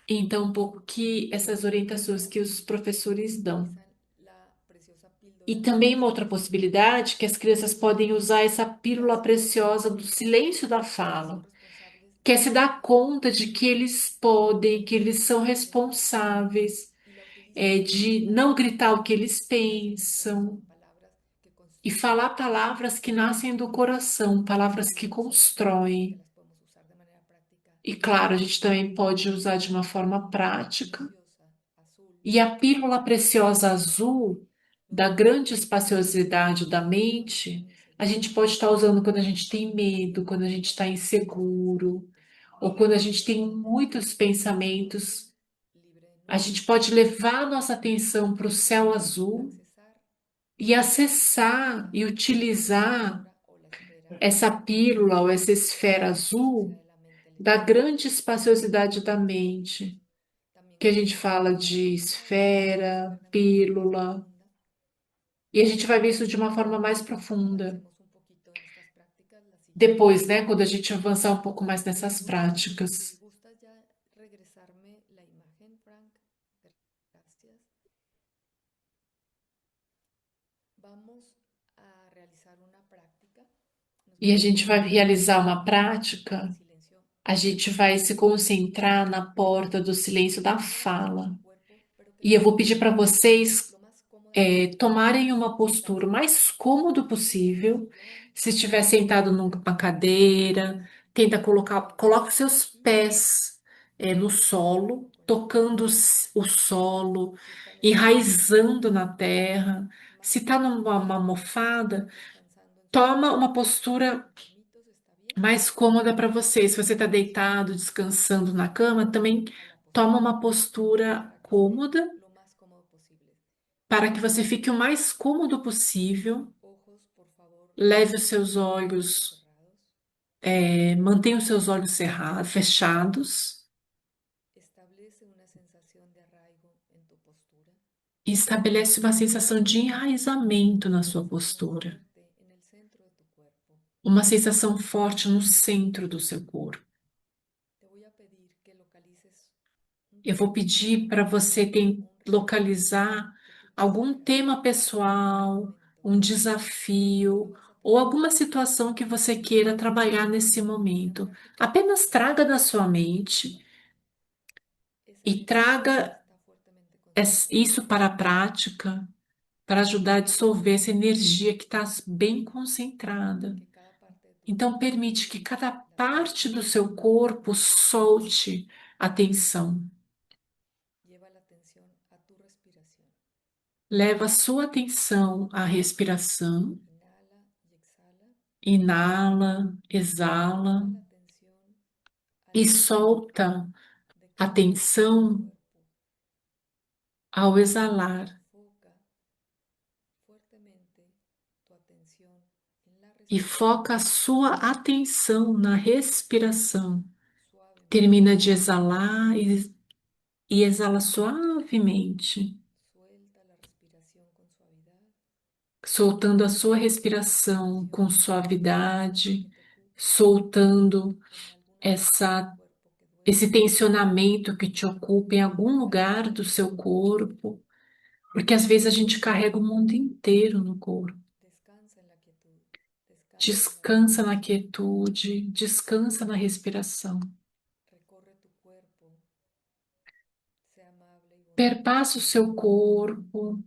Então, um pouco que essas orientações que os professores dão. Utilizan la preciosa E píldora também uma outra silenciosa possibilidade que as crianças podem usar essa que pílula hace ver preciosa do silêncio da que son fala, responsables que é de se sus dar actos conta de que eles podem, que eles são silenciosa responsáveis, y la utilizan de para não gritar o que eles encontrar pensam palabras que e construyen falar palavras que nascem do coração, palavras que son herramientas que constroem. las podemos usar de manera práctica E en claro, a nuestra gente vida. também pode usar de uma forma La prática. preciosa azul E a pílula preciosa azul nos da ayuda grande espaciosidade da cuando mente, estamos a inseguros, gente pode estar usando quando a gente tem medo, quando a gente está cuando tenemos inseguro, pensamientos ou quando a gente tem libres muitos pensamentos. libre de A gente pode levar a nossa atenção para o céu azul accesar e utilizar acessar e la utilizar píldora o la esfera essa pílula ou essa esfera espaciosa azul de la mente da libre. grande espaciosidade da mente, También que a cuando gente estamos fala de relajados y esfera, internamente más pílula. profunda, E a gente vai ver isso de uma forma mais profunda. avancemos un poquito en estas prácticas, la siguiente. Depois, né, quando a gente avançar um pouco mais nessas Si práticas. gusta ya regresarme la imagen, Frank, gracias. Vamos a realizar una práctica. Nos E a vamos a gente vai concentrar realizar en uma el prática, silencio a gente vai se concentrar na porta do silêncio da cómodo en fala. tu cuerpo, pero que E eu sea vou pedir para vocês lo más cómodamente tomarem uma postura o sentado mais cômodo en un possível. sillón, Se estiver sentado numa cadeira, tenta coloque seus aquí, pés no solo, con la tocando postura. o solo, Si está la espalda enraizando na terra. Se más está numa almofada, descansando en su toma uma postura postura enfermitos, está bien. mais cômoda para você. Se você está deitado, descansando na cama, também A la toma postura uma postura para que esté cômoda lo más cómodo posible. para que você fique o mais cômodo possível. Ojos, por favor, Leve os seus olhos, cerrados. mantenha os seus olhos fechados Establece una sensación de arraigo en tu postura, e estabelece uma sensação de enraizamento na una sua sensación postura, fuerte en el centro de tu cuerpo. uma sensação forte no centro do seu corpo. Te voy a pedir que localices un Eu vou tema pedir para personal, você un reto localizar que tú algum quisieras tema en este pessoal, momento. um ¿Qué es lo que desafio vas a ou trabajar? alguma situação que você queira trabalhar nesse La momento. práctica Apenas es traga da sua mente esa e energía que traga está fuertemente concentrada isso para a prática para ajudar a dissolver essa energia que está bem concentrada. que cada parte de tu Então, cuerpo permite que cada la parte suelte. do seu corpo solte a tensão. Lleva la atención a tu respiración. Leva a sua atenção à respiração. Inhala y exhala. Inala, exala Lleva la atención al e exhalar solta de a cada parte de tu tensão cuerpo. ao exalar. Enfoca fuertemente tu atención en la E respiración foca a sua atenção na respiração. suavemente. Termina de exalar e exala suavemente, Suelta la respiración con suavidad. soltando a sua respiração com Tensión suavidade, que te ocupa soltando en alguna parte de tu essa, cuerpo que esse duele. tensionamento que te ocupa em algum lugar do seu corpo, porque às vezes a gente carrega o mundo inteiro no corpo. Descansa en la quietud. Descansa en la Descansa na respiración. quietude, descansa na respiração. Recorre tu cuerpo. Sea amable y bondadoso Perpassa o seu contigo mismo. corpo.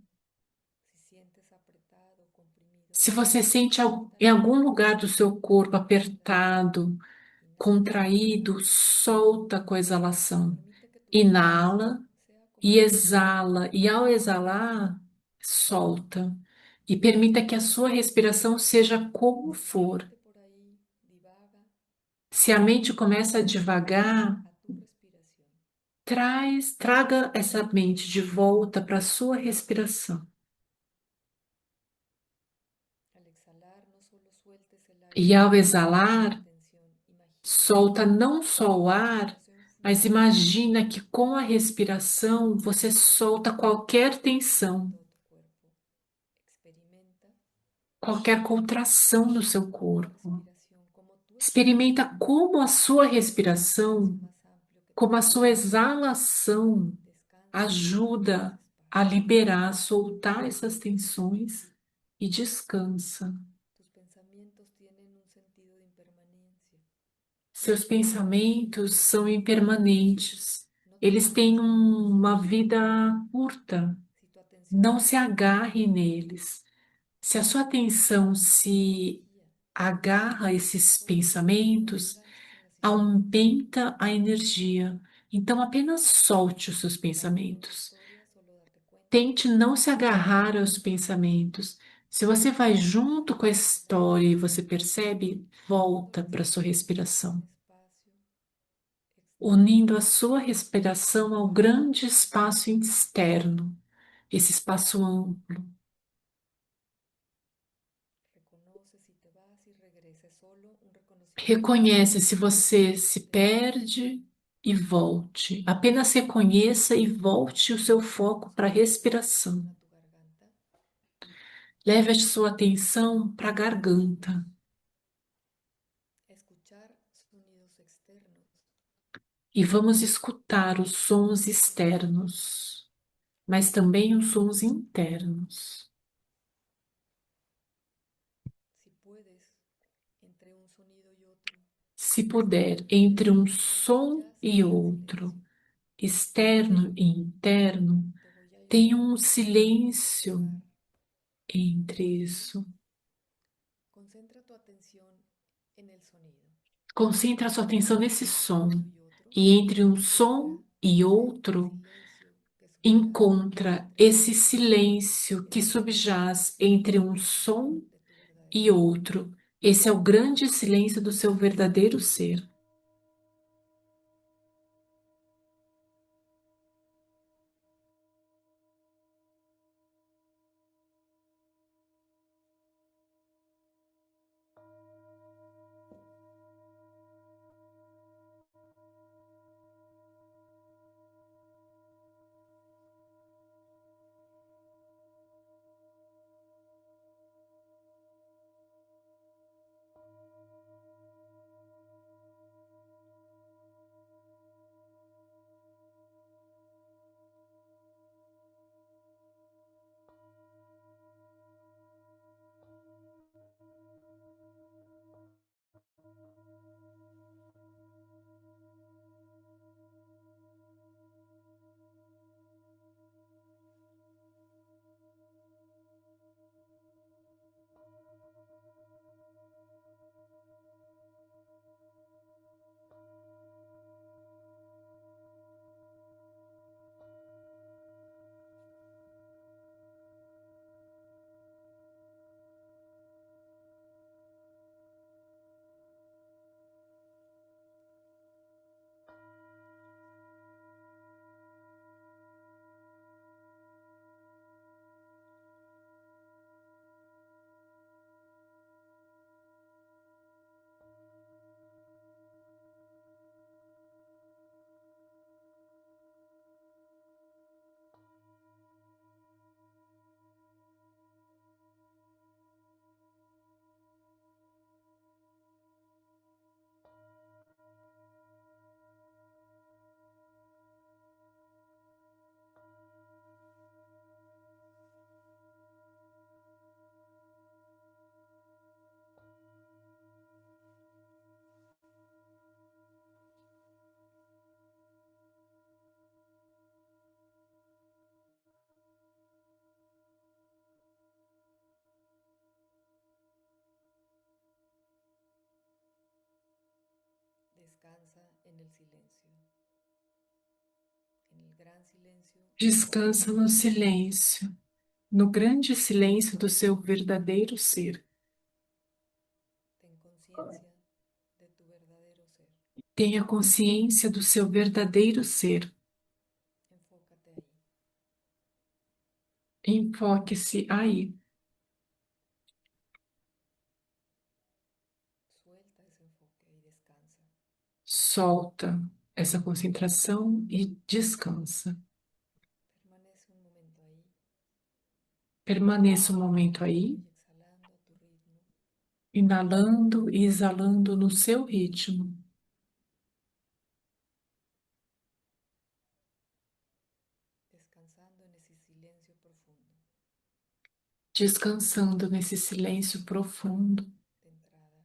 Si sientes apretado, comprimido, Se você sente em suéltalo. algum lugar do seu corpo apertado, Inhala contraído, solta com a y exalação. permite que tu respiración Inala sea como e sea. exala, e ao exalar, solta. E permita que a sua respiração seja como Si tu for. mente por ahí divaga, Se a mente começa a vuelve devagar, a tu respiración. traga essa mente de volta para a sua respiração. Al exhalar, no solo sueltes el E aire, ao sino también la exalar, tensión. Imagina solta não só o una ar, respiración Mas imagina que com a respiração você solta qualquer tensão, todo tu cuerpo. Experimenta qualquer contração no seu como tu corpo. respiración, como tu Experimenta exhalación, como a sua el espacio respiração, más amplio que como te a sua permite. exalação Descansa en ese ajuda a espacio. liberar, a soltar essas tensões e descansa. Tus pensamientos tienen un sentido de impermanencia. Seus pensamentos são impermanentes. No te Eles têm aferres a ellos. uma vida curta. Si tu atención Não se se sostiene en agarre ellos, neles. Se a sua atenção se energía, agarra a esses solo pensamentos, suéltalos sin resistencia. aumenta a energia. Então, apenas solte os seus Al final de la pensamentos. historia, solo date cuenta Tente não se agarrar aos pensamentos. Se você vai junto com a história e você percebe, volta para a sua respiração, un espacio externo. unindo a sua respiração ao grande espaço externo, esse espaço amplo. Reconoce si te vas y regresa. Es solo un reconocimiento. Reconhece se você se perde e volte. Apenas reconheça e volte o seu foco para a respiração. A tu garganta. Leve a sua atenção para a garganta Escuchar sonidos externos. e vamos escutar os sons externos, mas também os sons internos. Si puedes, entre un sonido y otro, Se puder, entre um som ya e siente el outro, silencio. externo e interno, Te voy a tem ayudar um a silêncio observar. entre isso. Concentra tu atención en el sonido. Concentra a sua atenção nesse som. Y otro, E entre um som encuentra e ese outro, silencio que subyace encontra entre esse ambos, silêncio que ese subjaz entre um silencio som de tu verdadero e ser. outro. Esse é o grande silêncio do seu verdadeiro ser. Descansa en el silencio, en el gran silencio de tu Descansa verdadero no ser. silêncio, no grande silêncio do seu verdadeiro ser. Ten conciencia de tu verdadero ser. Tenha consciência do seu verdadeiro ser. Enfócate ahí. Enfoque-se aí. Suelta ese enfoque y descansa. Solta essa concentração e descansa. Permanece un momento ahí, Permaneça um momento aí, y exhalando a tu ritmo, inalando e exalando no seu ritmo, descansando en ese silencio profundo descansando nesse silêncio profundo. de entrada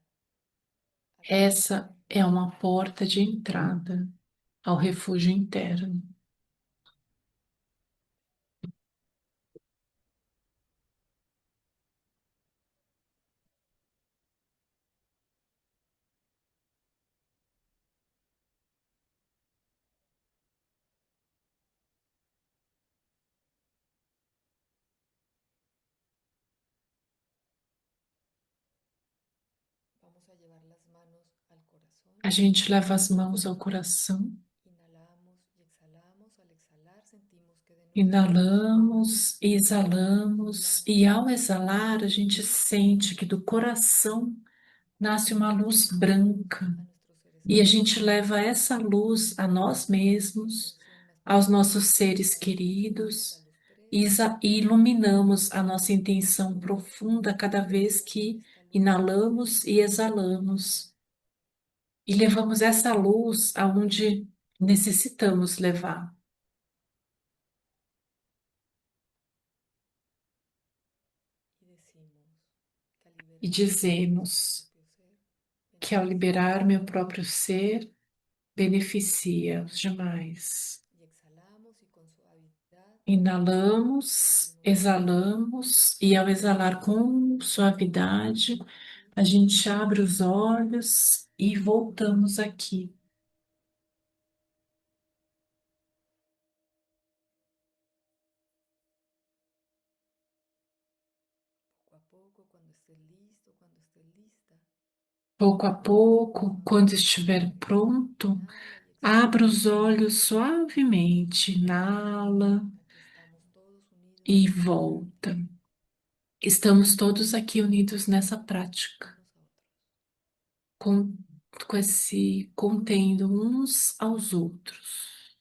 a Essa é uma porta de entrada ao refúgio interno. Vamos a llevar las manos al corazón. A gente leva as mãos ao coração, Inhalamos y exhalamos. Al exhalar sentimos que de nuestro inalamos e exalamos, e ao exalar, a gente sente que do coração nasce uma luz branca, a nuestros seres e a queridos, gente leva essa luz a nós mesmos, versión más aos profunda. nossos seres Inhalamos queridos, la luz 3, e iluminamos a nossa intenção profunda cada vez que inalamos e exalamos. E levamos essa luz aonde necessitamos levar. y decimos que al E liberar dizemos nuestro propio ser, que ao beneficia liberar meu próprio ser, beneficia os demais. y exhalamos y con suavidad Inalamos, exalamos, e ao exalar com suavidade, a gente abre os olhos e voltamos aqui. poco a poco, cuando estés listo, cuando estés lista, Pouco a pouco, quando estiver pronto, inhala y exhala. abra os olhos suavemente, inala Aquí estamos todos unidos e en esta volta. Estamos todos aqui unidos nessa prática, unos a otros. com, com esse contendo uns aos outros.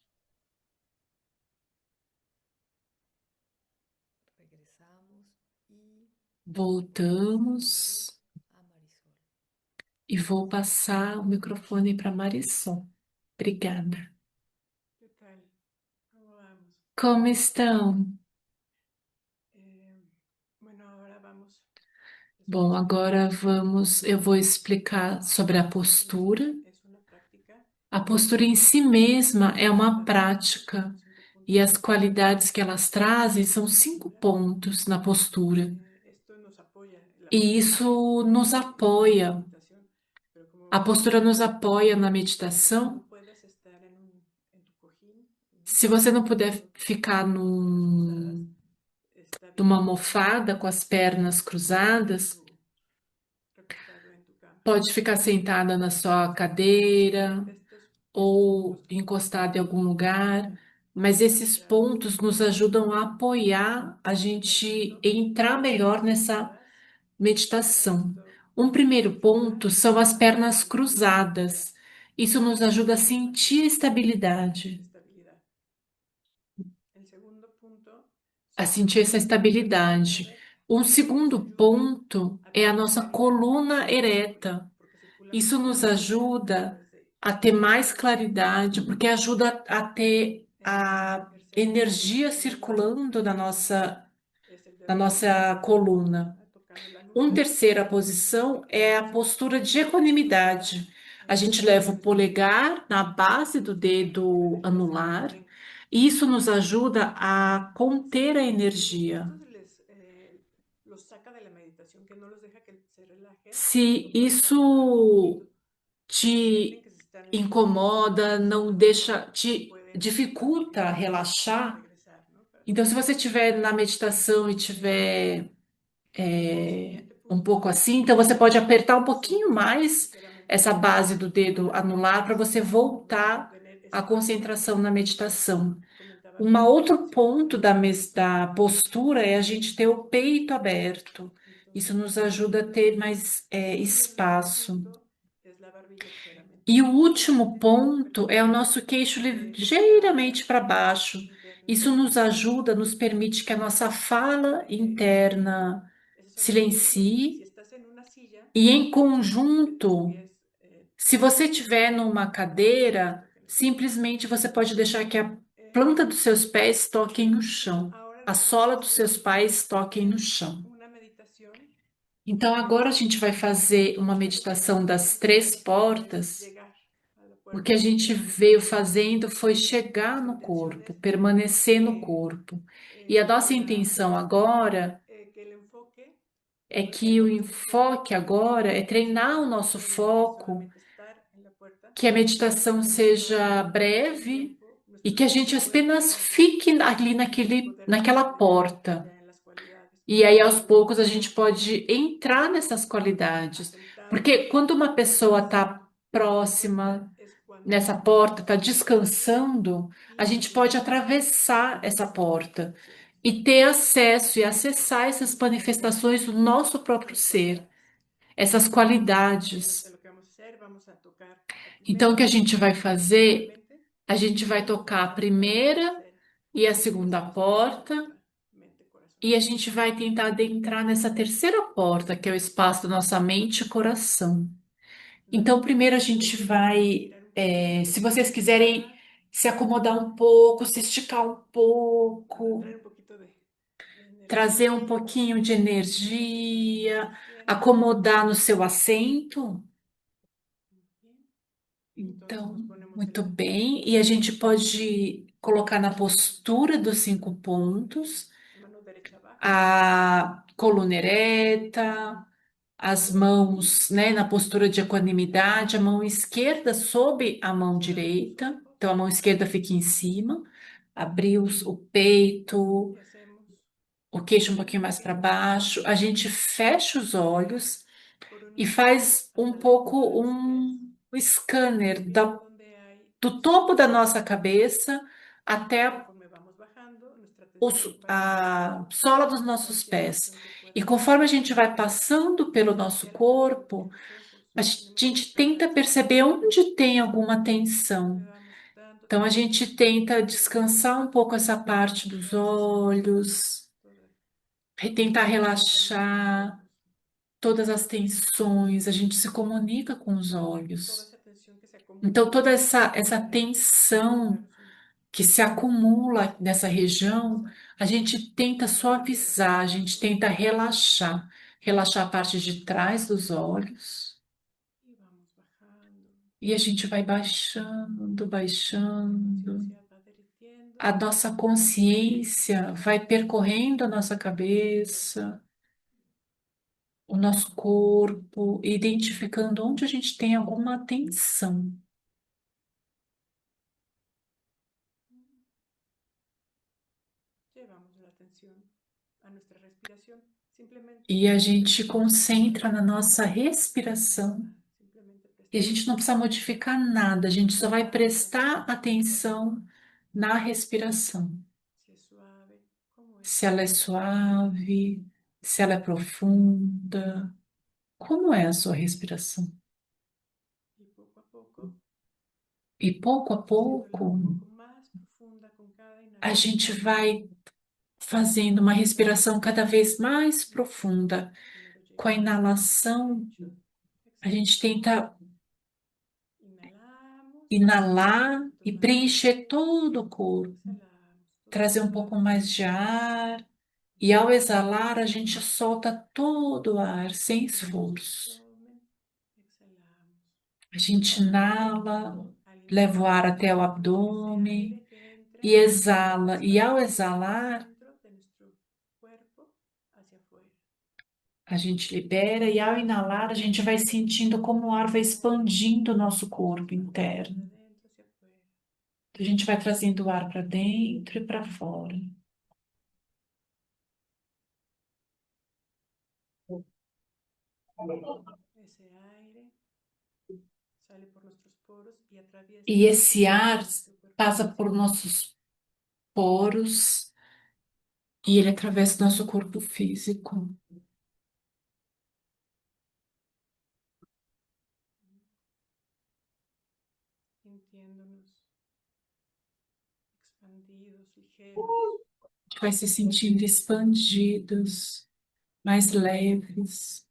Regresamos y Voltamos a Marisol. e vou passar o microfone para Marisol. Obrigada. ¿Qué tal? ¿Cómo vamos? Como estão? Bueno, ahora vamos Bom, después agora eu vou de explicar sobre a postura. es una práctica A postura em si mesma é uma prática, son cinco e puntos as qualidades que elas trazem são 5 pontos na postura. esto nos apoya la E postura isso nos apoia. meditación, pero A como postura nos apoia na no meditação. puedas estar en tu cojín Se você não o puder ficar cruzadas, está numa bien almofada com as pernas cruzadas, recostado en tu cama. pode ficar sentada na sua cadeira Estos ou puntos encostada em algum lugar, mas esses pontos nos ajudam a apoiar a gente entrar melhor nessa meditação. Um primeiro ponto são as pernas cruzadas. Isso nos ajuda a sentir estabilidade, estabilidad. El segundo punto a son sentir essa estabilidade. Um segundo ponto é a nossa coluna ereta. porque circula Isso mejor nos la energía a ajuda través de a ter mais claridade, porque ajuda a ter a tercer energia punto circulando es el de na nossa reposo, coluna. tocando la Uma nuca, terceira posição é a postura de equanimidade. A gente leva o polegar na base do dedo anular, e isso nos ajuda a conter a energia. esto los saca de la meditación, que no los deja que se relajen, Se lo pueden isso sienten te que se están incomoda, não deixa, te pueden dificulta relaxar, regresar, ¿no? então se você estiver na meditação e tiver El siguiente um punto pouco assim, então você pode apertar um pouquinho son mais ligeramente essa base do dedo anular para você voltar mantener à espacio, concentração na meditação. comentaba Um Jorge, outro si lo ponto pueden hacer, da postura é a gente ter o peito aberto. Isso entonces nos ajuda a ter mais el tercer espaço. punto es la E o último ponto é o nosso queixo ligeiramente para baixo. Isso nos ajuda, nos permite que a nossa fala interna silencie e, em conjunto, se você estiver numa cadeira, simplesmente você pode deixar que a planta dos seus pés toquem no chão, a sola dos seus pés toquem no chão. Então, agora a gente vai fazer uma meditação das três portas. O que a gente veio fazendo foi chegar no corpo, permanecer no corpo. E a nossa intenção agora é que o enfoque agora é treinar o nosso foco, que a meditação seja breve e que a gente apenas fique ali naquela porta. E aí, aos poucos, a gente pode entrar nessas qualidades. Porque quando uma pessoa está próxima nessa porta, está descansando, a gente pode atravessar essa porta e ter acesso e acessar essas manifestações do nosso próprio ser, essas qualidades. Então, o que a gente vai fazer? A gente vai tocar a primeira e a segunda porta. E a gente vai tentar adentrar nessa terceira porta, que é o espaço da nossa mente e coração. Então, primeiro a gente vai, se vocês quiserem se acomodar um pouco, se esticar um pouco, trazer um pouquinho de energia, acomodar no seu assento. Então, muito bem. E a gente pode colocar na postura dos 5 pontos, a coluna ereta, as mãos, né, na postura de equanimidade, a mão esquerda sob a mão direita, então a mão esquerda fica em cima, abrir o peito, o queixo um pouquinho mais para baixo, a gente fecha os olhos e faz um pouco um scanner do topo da nossa cabeça até a sola dos nossos pés. E conforme a gente vai passando pelo nosso corpo, a gente tenta perceber onde tem alguma tensão. Então, a gente tenta descansar um pouco essa parte dos olhos, tentar relaxar todas as tensões, a gente se comunica com os olhos. Então, toda essa tensão que se acumula nessa região, a gente tenta suavizar, a gente tenta relaxar, relaxar a parte de trás dos olhos. E a gente vai baixando, baixando. A nossa consciência vai percorrendo a nossa cabeça, o nosso corpo, identificando onde a gente tem alguma tensão. E a gente concentra na nossa respiração. E a gente não precisa modificar nada, a gente só vai prestar atenção na respiração. Se ela é suave, se ela é profunda. Como é a sua respiração? E pouco a pouco, a gente vai fazendo uma respiração cada vez mais profunda. Com a inalação, a gente tenta inalar e preencher todo o corpo, trazer um pouco mais de ar, e ao exalar, a gente solta todo o ar sem esforço. A gente inala, leva o ar até o abdômen e exala, e ao exalar, a gente libera, e ao inalar, a gente vai sentindo como o ar vai expandindo o nosso corpo interno. A gente vai trazendo o ar para dentro e para fora. E esse ar passa por nossos poros e ele atravessa nosso corpo físico. sintiéndonos expandidos, ligeros. A gente vai se sentindo expandidos, mais leves.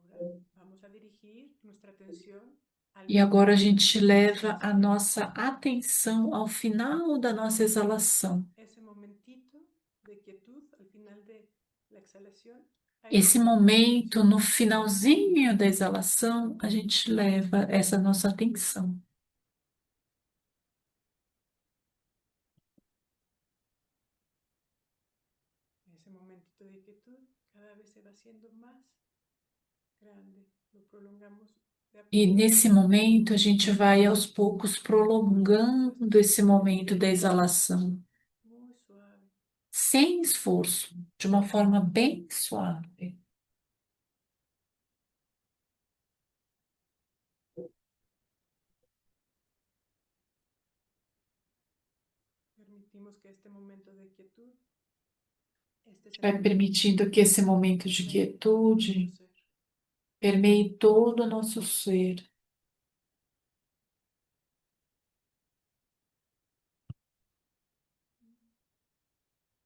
Ahora vamos a dirigir nuestra atención al E agora a final gente de nuestra leva a exhalación. nossa atenção ao final da nossa exalação. Ese momentito de quietud al final de la exhalación, ahí Esse llevamos nuestra momento, atención. no finalzinho da exalação, a gente leva essa nossa atenção. Ese momentito de quietud cada vez se va haciendo más grande. Lo prolongamos de a E poco, nesse momento, a gente vai aos poucos prolongando esse momento da exalação, muy suave. sem esforço, de uma forma bem suave. Permitimos que este momento de quietud esté Vai permitindo que esse momento de quietude ser. permeie todo o nosso ser.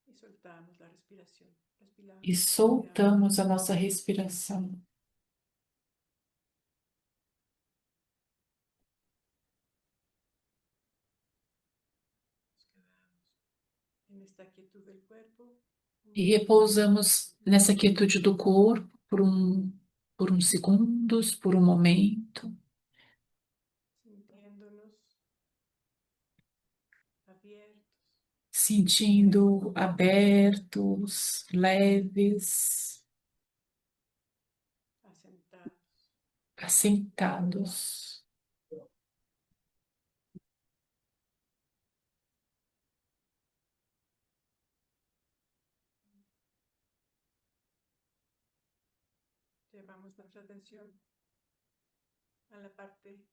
Y soltamos la respiración. Respiramos, E respiramos, soltamos a nossa respiração. nos quedamos en esta quietud del cuerpo. E repousamos nessa quietude do corpo por uns segundos, por um momento, Sintiéndonos abiertos, sentindo abertos, leves, asentados. assentados. Llevamos nuestra atención a la parte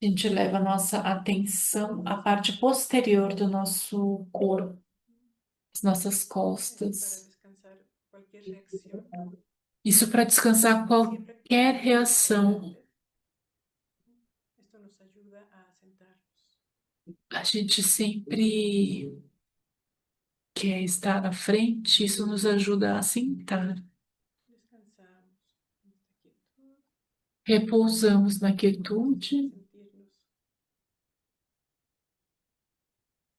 A gente leva a nossa atenção à parte posterior do nosso corpo, as nossas para costas. descansar cualquier reacción. Isso para descansar Siempre qualquer queremos reação. adelante. Esto nos ayuda a sentarnos. A gente sempre quer estar à frente, isso nos ajuda a sentar. Descansamos en esta quietud. Repousamos na Vamos a quietude sentirnos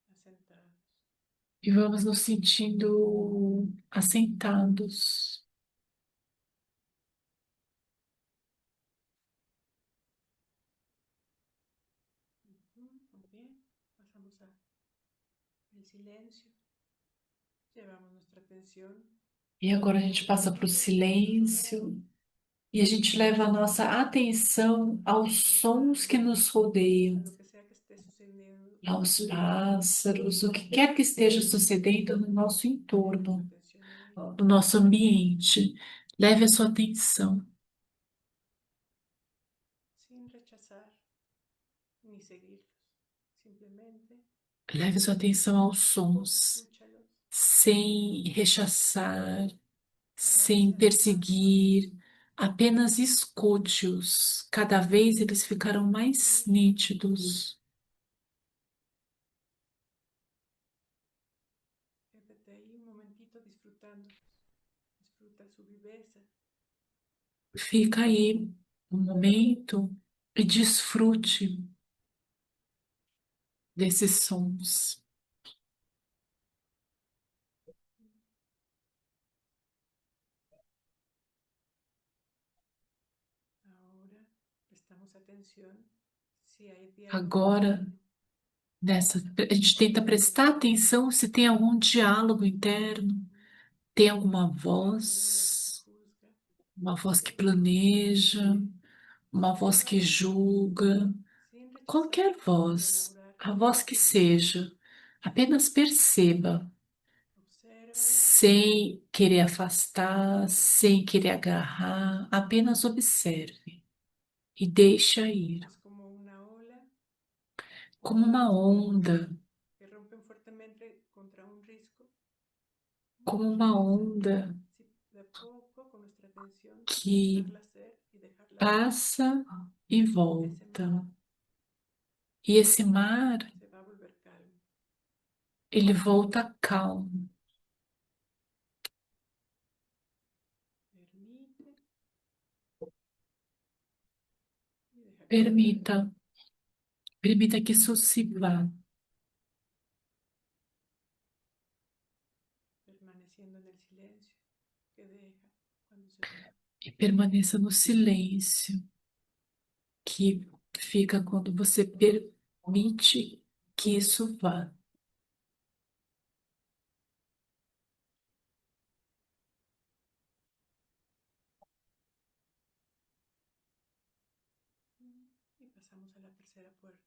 asentados. e vamos nos sentindo assentados. Muy bien. Pasamos al silencio. Llevamos nuestra atención E agora a gente passa para o silêncio e a gente leva a nossa atenção aos sons que nos a rodeiam, lo que sea que esté sucediendo. aos pássaros, o que quer que esteja sucedendo no nosso entorno, Nuestra atención ahí, no nosso ambiente. Leve a sua atenção. sin rechazar ni seguirlos. Simplemente Leve sua atenção aos sons, escúchalos sem rechaçar, cada sem vez perseguir, apenas escute-os. Cada vez eles ficarão mais nítidos. quédate ahí un momentito disfrutando. Disfruta su viveza. Fica aí um momento e desfrute desses sons. Ahora prestamos atención si hay diálogo Agora, interno. a gente tenta prestar atenção se tem algum diálogo interno, tem alguma Murmura que voz que juzga, planeja, uma voz que julga, sin rechazar, qualquer sin voz, elaborar a voz que juicios. seja, apenas perceba, Obsérvala sem querer afastar, sem querer agarrar, apenas observe e deixa ir, es como una ola como uma onda, que rompen fuertemente contra un risco. como uma onda Si de a poco con nuestra atención que dejarla ser y dejarla passa e ese volta. mar E esse mar, se va a volver calmo. ele volta calmo. Permite y deja que se vaya. Permita, permita que isso se vá. Permaneciendo en el silencio que deja cuando se va. E permaneça no silêncio que fica quando você permite que isso vá. Y pasamos a la tercera puerta.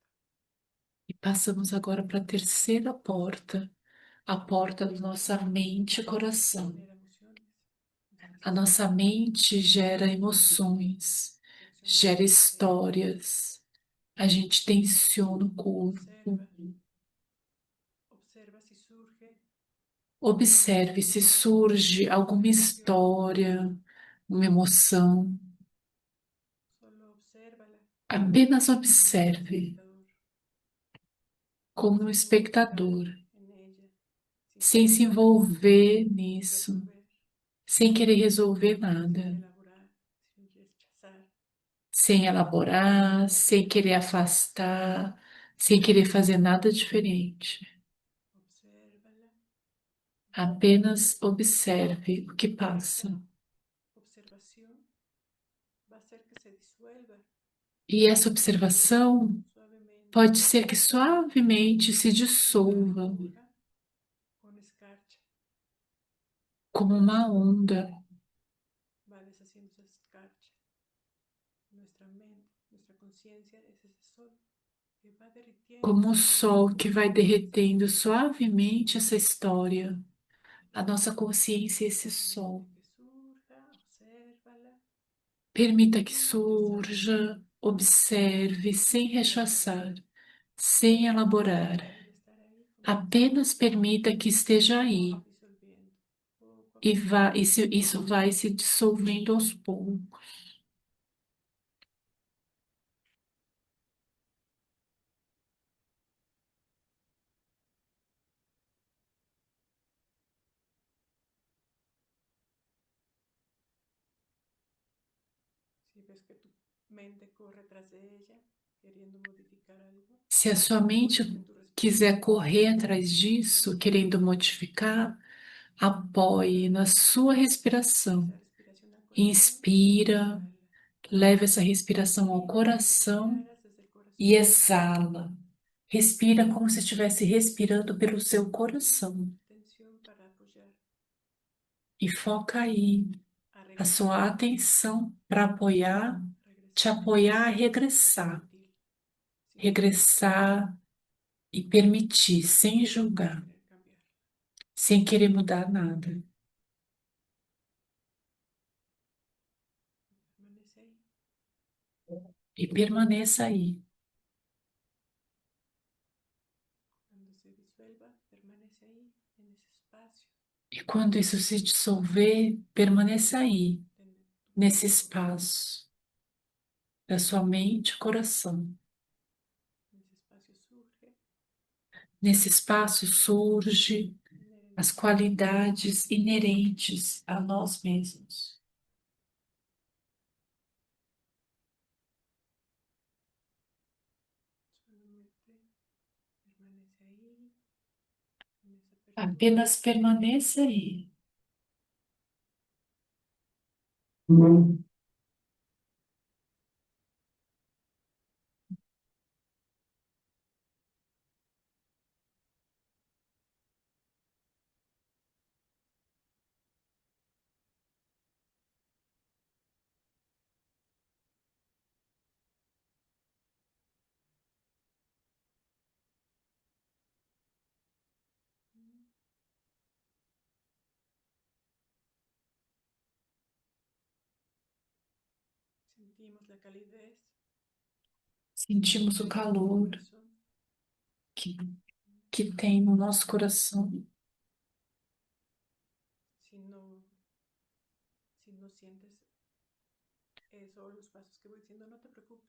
E passamos agora para a terceira porta, a porta da nossa mente e coração. Genera emociones, A sensaciones, nossa mente gera emoções, gera reaccionamos ante ellas. histórias, a gente tensiona o corpo. Observa, observa si surge Observe se surge alguma história, uma emoção. solo obsérvala Apenas como un observe espectador, como um sin espectador, involucrarte en ella, sin sem se querer envolver nisso, resolver, sem querer resolver sin nada, elaborar, sin rechazar. sem elaborar, sem querer afastar, sem querer fazer nada diferente. Obsérvala. Apenas observe o que Y passa. esta observación va a hacer que se disuelva E essa observação suavemente pode ser que suavemente se una dissolva burbuja con escarcha. como uma onda, Va deshaciendo esa escarcha. Nuestra mente, nuestra conciencia es ese sol que va derritiendo como o suavemente sol que vai derretendo suavemente essa história. A nossa consciência é esse sol. Permite que surja, obsérvala Permita que sin rechazar. surja, observe, sem rechaçar, sem elaborar. Permite estar ahí como un sol Apenas permita que esteja aí disolviendo poco a e poco. vá, isso vai se dissolvendo aos poucos. Si ves que tu mente corre tras de ella, queriendo modificar algo, Se a sua mente apoya en tu quiser respiración. correr atrás disso, querendo modificar, apoie na sua respiração. Esa respiración al corazón, Inspira, exhala. leve essa respiração ao Respira como si coração respiraras desde el e corazón. exala. Respira como se estivesse respirando pelo seu coração. Tensión para apoyar, E foca aí a a regresar, sua atenção para apoiar, te regresar, apoiar a a regressar. permitir, sin juzgar, Regressar e permitir, sem sin julgar, querer cambiar. sem querer mudar nada. Permanece ahí. E permaneça aí. Cuando se disuelva, permanece ahí, en ese espacio, E quando isso se dissolver, permaneça aí, en tu nesse mente, espaço da sua mente e coração. en ese espacio surge Nesse espaço surge as inherentemente qualidades inerentes a nós mesmos. solamente permanece ahí, en esa apertura, Apenas permaneça aí. sentimos la calidez Sentimos o del calor corazón, que, que tem no nosso coração. si no sientes eso o los pasos que voy diciendo, no te preocupes.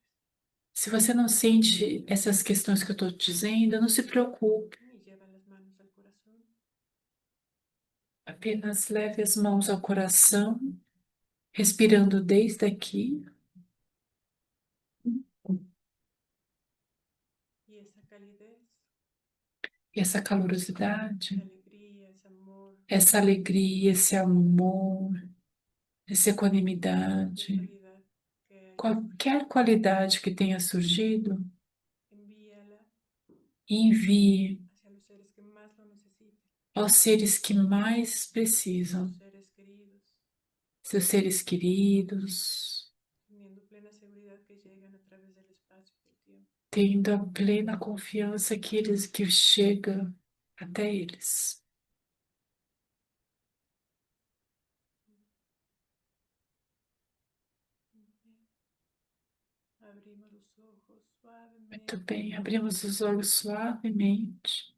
Se você não sente essas questões que eu estou dizendo, não se preocupe. Y lleva las manos al corazón. Apenas leve as mãos ao coração, respirando desde aqui. Y esa calidez, E essa calorosidade, esa alegría, ese amor, essa equanimidade, cualquier cualidad que haya, qualquer qualidade que tenha surgido, envíala envie hacia los seres que más lo necesiten, aos seres que mais precisam, los seres queridos, seus seres queridos, teniendo plena seguridad que llegan a través del espacio y del tiempo. tendo a plena confiança que chega até eles. Abrimos los ojos Muito suavemente. bem, abrimos os olhos suavemente.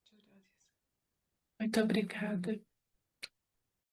Muchas gracias. Muito obrigada.